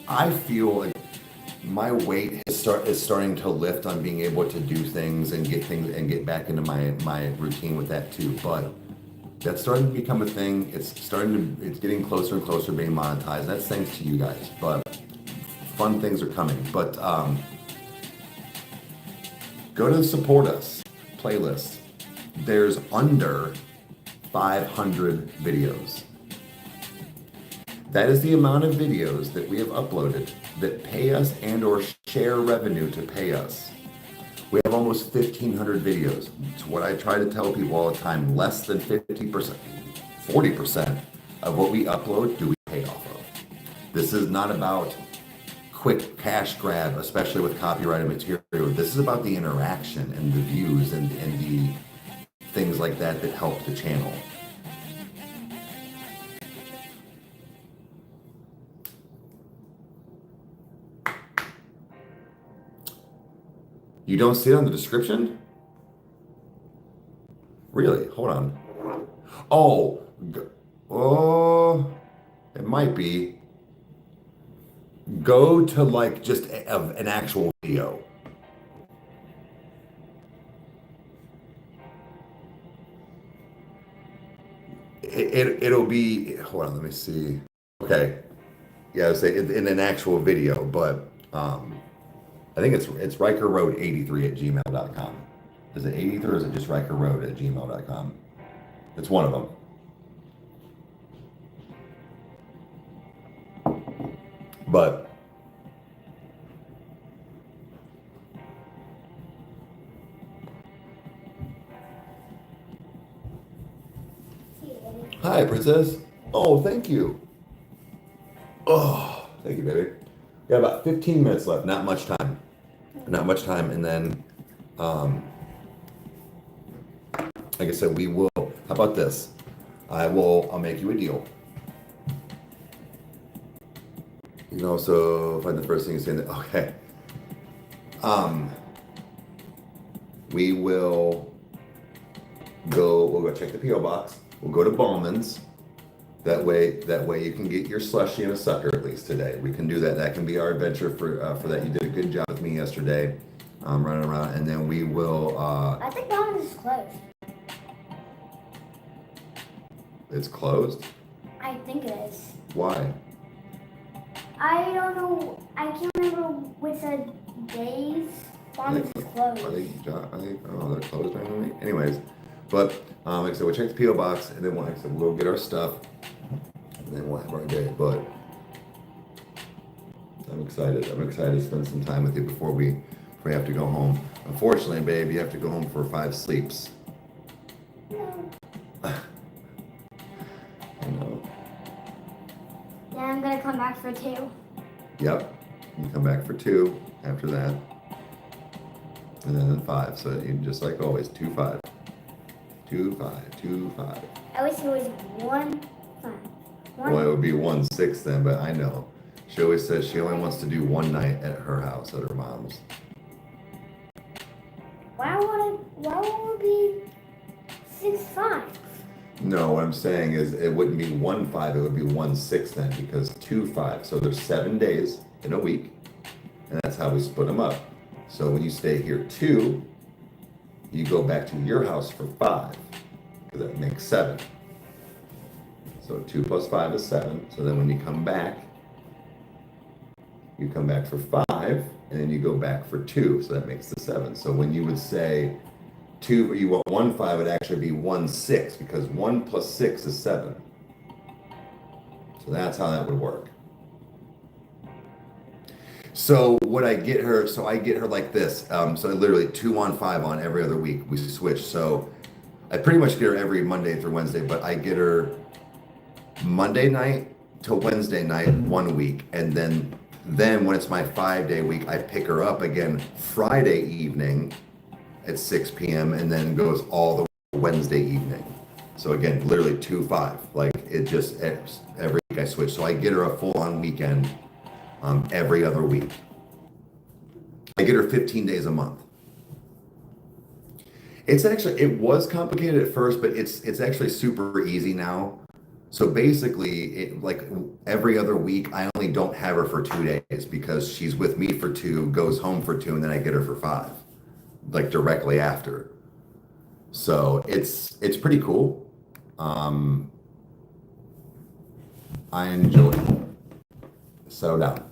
I feel like my weight is starting to lift on being able to do things and get back into my routine with that too. But that's starting to become a thing. It's getting closer and closer to being monetized. That's thanks to you guys. But fun things are coming. But go to the support us playlist. There's under 500 videos. That is the amount of videos that we have uploaded that pay us and or share revenue to pay us. We have almost 1,500 videos. It's what I try to tell people all the time. Less than 50%, 40% of what we upload do we pay off of. This is not about quick cash grab, especially with copyrighted material. This is about the interaction and the views and the things like that help the channel. You don't see it on the description? Really? Hold on. Oh, oh, it might be. Go to like just an actual video. It'll be. Hold on, let me see. Okay, yeah, I would say in an actual video, but I think it's Rykerroad83 at gmail.com. Is it 83 or is it just Rykerroad at gmail.com? It's one of them. But hi, princess. Oh, thank you. Oh, thank you, baby. Got about 15 minutes left. Not much time. Not much time. And then, like I said, we will. How about this? I'll make you a deal. You know, so find the first thing you say. Okay. We will go. We'll go check the PO box. We'll go to Bowman's. That way you can get your slushie and a sucker at least today. We can do that. That can be our adventure for that. You did a good job with me yesterday, running around, and then we will. I think Bowman's is closed. It's closed. I think it is. Why? I don't know. I can't remember which days Bowman's is closed. Are they? Oh, they're closed during the week. Anyways, but like I said, we'll check the PO box, and then like I said, we'll get our stuff. And then we'll have our day, but I'm excited. I'm excited to spend some time with you before we have to go home. Unfortunately, babe, you have to go home for 5 sleeps. No. I know. Yeah, I'm gonna come back for 2. Yep. You come back for 2 after that, and then 5. So you just like always 2 5, 2 5, 2 5. I wish it was 1 5. Well, it would be 1 6 then, but I know. She always says she only wants to do one night at her house, at her mom's. Why won't it be 6 5? No, what I'm saying is it wouldn't be 1 5, it would be 1 6 then, because 2 5. So there's 7 days in a week, and that's how we split them up. So when you stay here 2, you go back to your house for 5, because that makes 7. So 2 plus 5 is 7. So then when you come back for 5, and then you go back for 2. So that makes the 7. So when you would say 2, you want 1 5, it would actually be 1 6, because 1 plus 6 is 7. So that's how that would work. So what I get her, I get her like this. So literally 2 on 5 on every other week. We switch. So I pretty much get her every Monday through Wednesday, but I get her Monday night to Wednesday night 1 week, and then when it's my 5-day week, I pick her up again Friday evening at 6 p.m. and then goes all the way to Wednesday evening. So again, literally 2 5. Like every week I switch. So I get her a full-on weekend every other week. I get her 15 days a month. It was complicated at first, but it's actually super easy now. So basically, like every other week, I only don't have her for 2 days because she's with me for 2, goes home for 2, and then I get her for 5, like directly after. So it's pretty cool. I enjoy it. Settle down.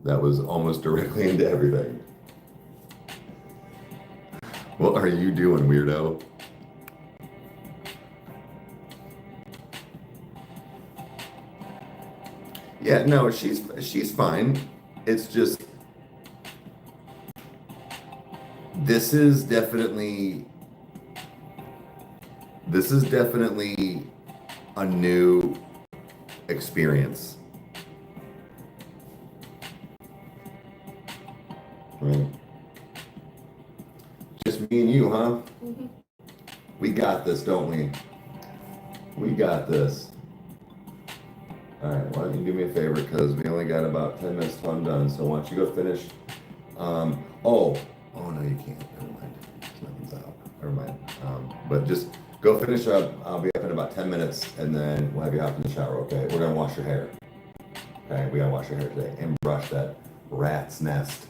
That was almost directly into everything. What are you doing, weirdo? Yeah, no, she's fine. It's just this is definitely a new experience. Right. Just me and you, huh? Mm-hmm. We got this, don't we? We got this. All right, why don't you do me a favor, because we only got about 10 minutes till I'm done, so why don't you go finish? Oh, no, you can't. Never mind. Nothing's out. Never mind. But just Go finish up. I'll be up in about 10 minutes, and then we'll have you hop in the shower, okay? We're gonna wash your hair. Okay, we gotta wash your hair today and brush that rat's nest.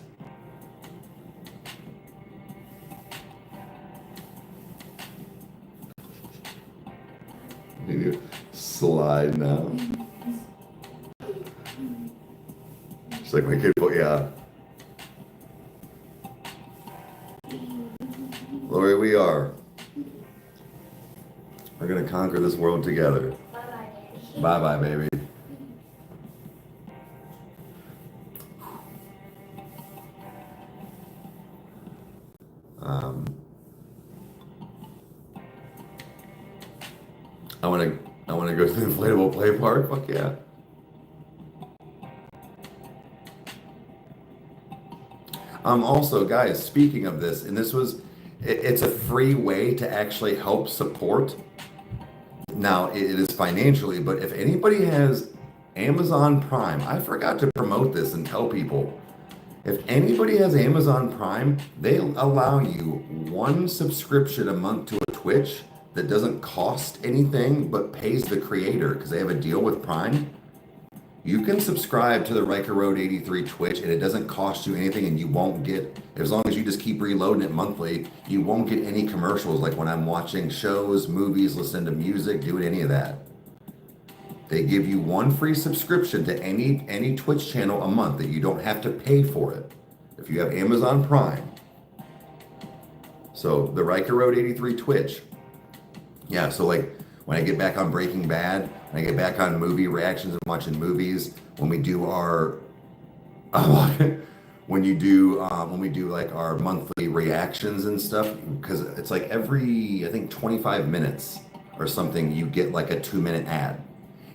You slide now. She's like my kid, yeah. Lori, we are. We're gonna conquer this world together. Bye-bye, Daddy. Bye-bye, baby. I wanna go to the inflatable play park. Fuck yeah. Also, guys, speaking of this, and it's a free way to actually help support. Now, it is financially, but if anybody has Amazon Prime, I forgot to promote this and tell people. If anybody has Amazon Prime, they allow you one subscription a month to a Twitch that doesn't cost anything but pays the creator because they have a deal with Prime. You can subscribe to the Rykerroad 83 Twitch and it doesn't cost you anything, and you won't get, as long as you just keep reloading it monthly, you won't get any commercials like when I'm watching shows, movies, listening to music, doing any of that. They give you one free subscription to any Twitch channel a month that you don't have to pay for it if you have Amazon Prime. So the Rykerroad 83 Twitch. Yeah, so like when I get back on Breaking Bad, when I get back on movie reactions and watching movies, when we do our when we do like our monthly reactions and stuff, because it's like every, I think 25 minutes or something, you get like a 2-minute ad.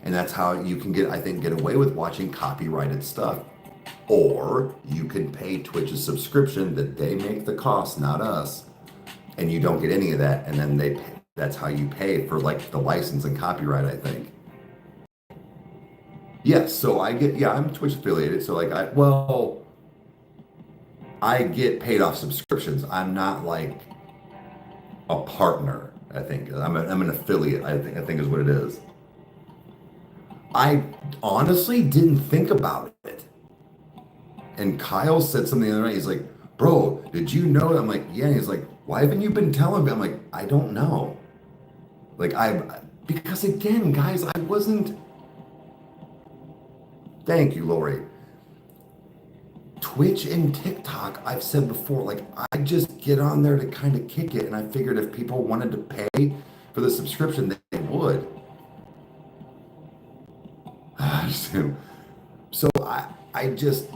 And that's how you can get away with watching copyrighted stuff. Or you can pay Twitch's subscription that they make the cost, not us, and you don't get any of that, and then they pay. That's how you pay for like the license and copyright, I think. Yes, so I'm Twitch affiliated, so like I get paid off subscriptions. I'm not like a partner, I think. I'm an affiliate, I think is what it is. I honestly didn't think about it. And Kyle said something the other night. He's like, bro, did you know that? I'm like, yeah. And he's like, why haven't you been telling me? I'm like, I don't know. Like because again, guys, I wasn't. Thank you, Lori. Twitch and TikTok, I've said before, like I just get on there to kind of kick it. And I figured if people wanted to pay for the subscription, they would. So I just,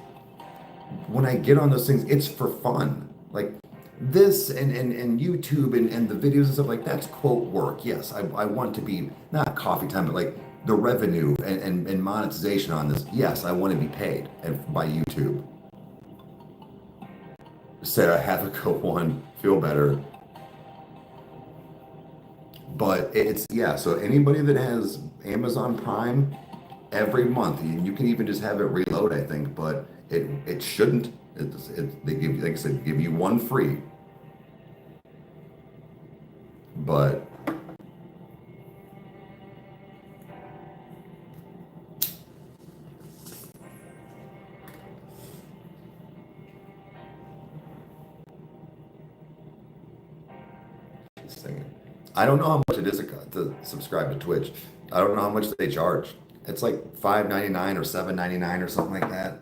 when I get on those things, it's for fun. Like this and YouTube and the videos and stuff, like that's quote work. Yes, I want to be not coffee time, but like the revenue and monetization on this. Yes, I want to be paid by YouTube. Sarah, have a good one. Feel better. But so anybody that has Amazon Prime, every month, and you can even just have it reload, I think, but it shouldn't. They give you, like I said, give you one free. But I don't know how much it is to subscribe to Twitch. I don't know how much they charge. It's like $5.99 or $7.99 or something like that.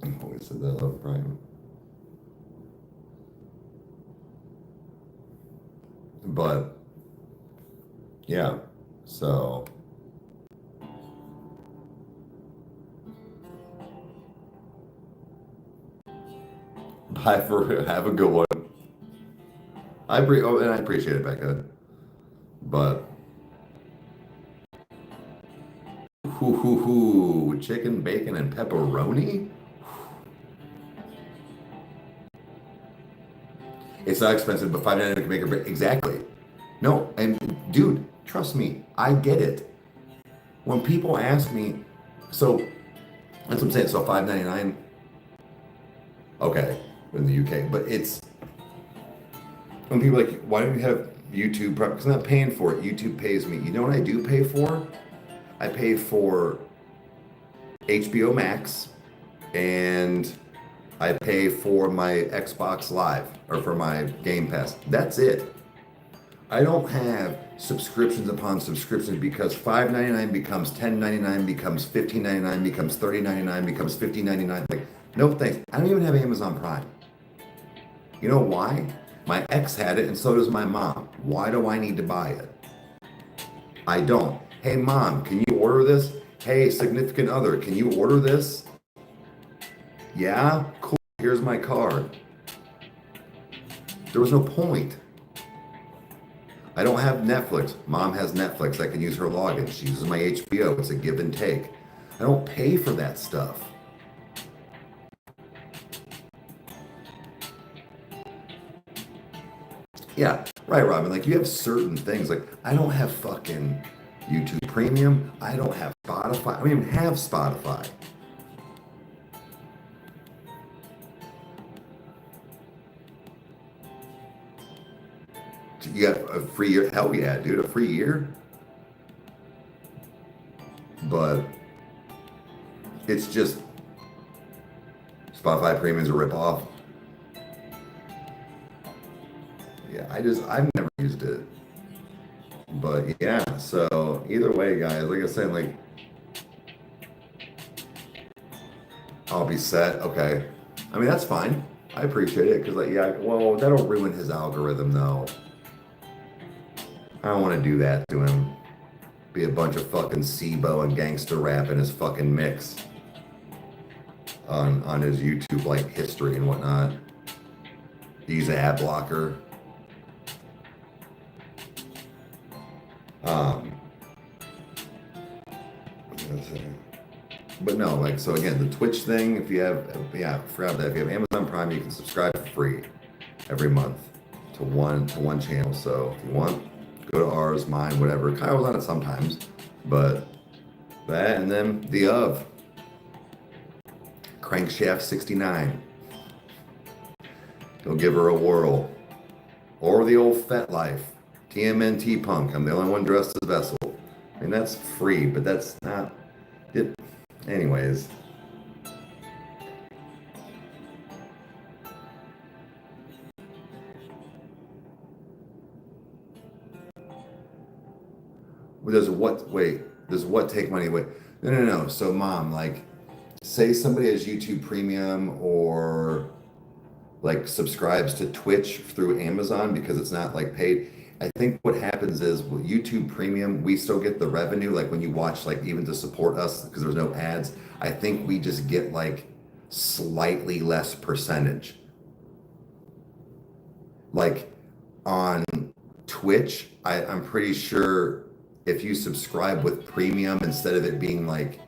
I always said that love Prime. But yeah, so have a good one. I appreciate it, Becca. But chicken, bacon, and pepperoni? It's not expensive, but $5.99 can make a break. Exactly. No, and dude, trust me, I get it. When people ask me, so that's what I'm saying. So $5.99. Okay. in the UK. But it's when people are like, why don't you have YouTube? Because I'm not paying for it. YouTube pays me. You know what I do pay for? I pay for HBO Max, and I pay for my Xbox Live or for my Game Pass. That's it. I don't have subscriptions upon subscriptions because $5.99 becomes $10.99, becomes $15.99, becomes $30.99, becomes $50.99. Like, no thanks. I don't even have Amazon Prime. You know why? My ex had it and so does my mom. Why do I need to buy it? I don't. Hey mom, can you order this? Hey significant other, can you order this? Yeah? Cool. Here's my card. There was no point. I don't have Netflix. Mom has Netflix. I can use her login. She uses my HBO. It's a give and take. I don't pay for that stuff. Yeah, right, Robin. Like, you have certain things. Like, I don't have fucking YouTube Premium. I don't have Spotify. I don't even have Spotify. You got a free year? Hell yeah, dude, a free year. But it's just Spotify Premium's a ripoff. Yeah, I've never used it. But yeah, so either way, guys, like I said, like, I'll be set. Okay. I mean, that's fine. I appreciate it because, like, yeah, well, that'll ruin his algorithm, though. I don't want to do that to him. Be a bunch of fucking SIBO and gangster rap in his fucking mix on his YouTube, like, history and whatnot. Use an ad blocker. But no, like, so again, the Twitch thing, if you have, yeah, forgot that. If you have Amazon Prime, you can subscribe for free every month to one channel. So if you want, go to ours, mine, whatever. Kyle's on it sometimes, but that, and then the of Crankshaft 69. Go give her a whirl. Or the old Fet Life, TMNT Punk. I'm the only one dressed as Vessel. I mean, that's free, but that's not it. Anyways. Does what take money away? No. So mom, like, say somebody has YouTube Premium or like subscribes to Twitch through Amazon because it's not like paid. I think what happens is with YouTube Premium, we still get the revenue. Like when you watch, like even to support us because there's no ads, I think we just get like slightly less percentage. Like on Twitch, I'm pretty sure if you subscribe with premium instead of it being like,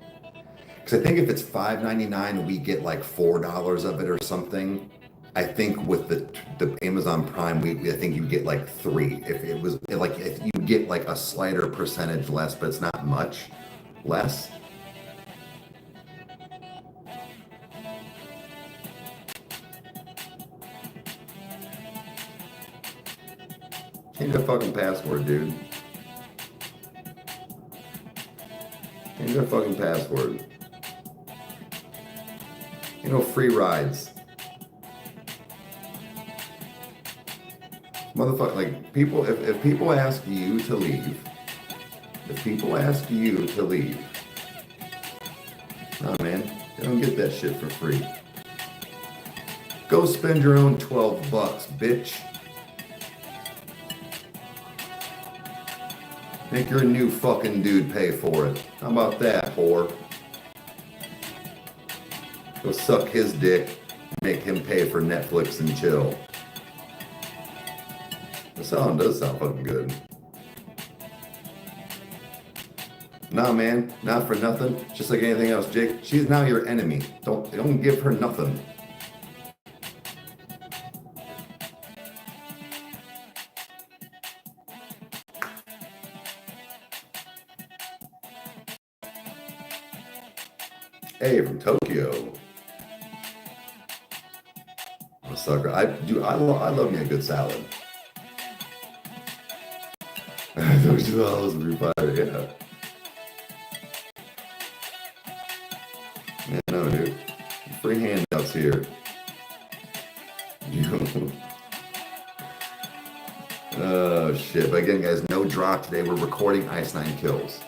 because I think if it's $5.99, we get like $4 of it or something. I think with the Amazon Prime, I think you get like $3. If it was like, if you get like a slighter percentage less, but it's not much less. Change the fucking password, dude. Change the fucking password. You know, free rides. Motherfucker, like people, if people ask you to leave, nah man, they don't get that shit for free. Go spend your own $12, bitch. Make your new fucking dude pay for it. How about that, whore? Go suck his dick, make him pay for Netflix and chill. The sound does sound fucking good. Nah, man, not for nothing. Just like anything else, Jake. She's now your enemy. Don't give her nothing. Hey, from Tokyo. sucker. I love me a good salad. Those $2 would be fire, yeah. Yeah, no, dude. Free handouts here. Oh shit! But again, guys, no drop today. We're recording Ice 9 Kills,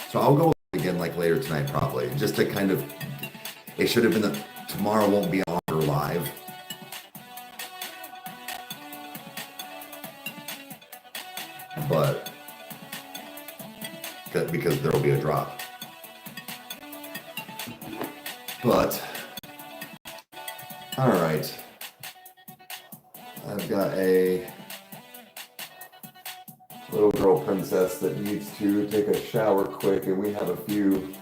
so I'll go again like later tonight, probably, just to kind of. It should have been tomorrow. Won't be on or live. But because there will be a drop. But all right, I've got a little girl princess that needs to take a shower quick, and we have a few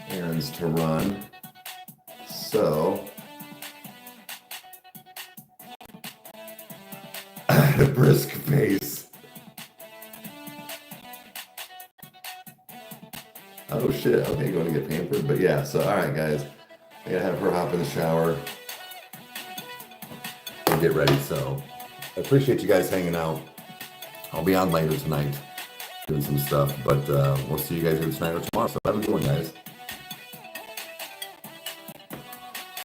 errands to run. So a brisk pace. Oh shit, okay, going to get pampered. But yeah, so all right, guys, I gotta have her hop in the shower and get ready. So I appreciate you guys hanging out. I'll be on later tonight doing some stuff, but we'll see you guys either tonight or tomorrow. So have a good one, guys.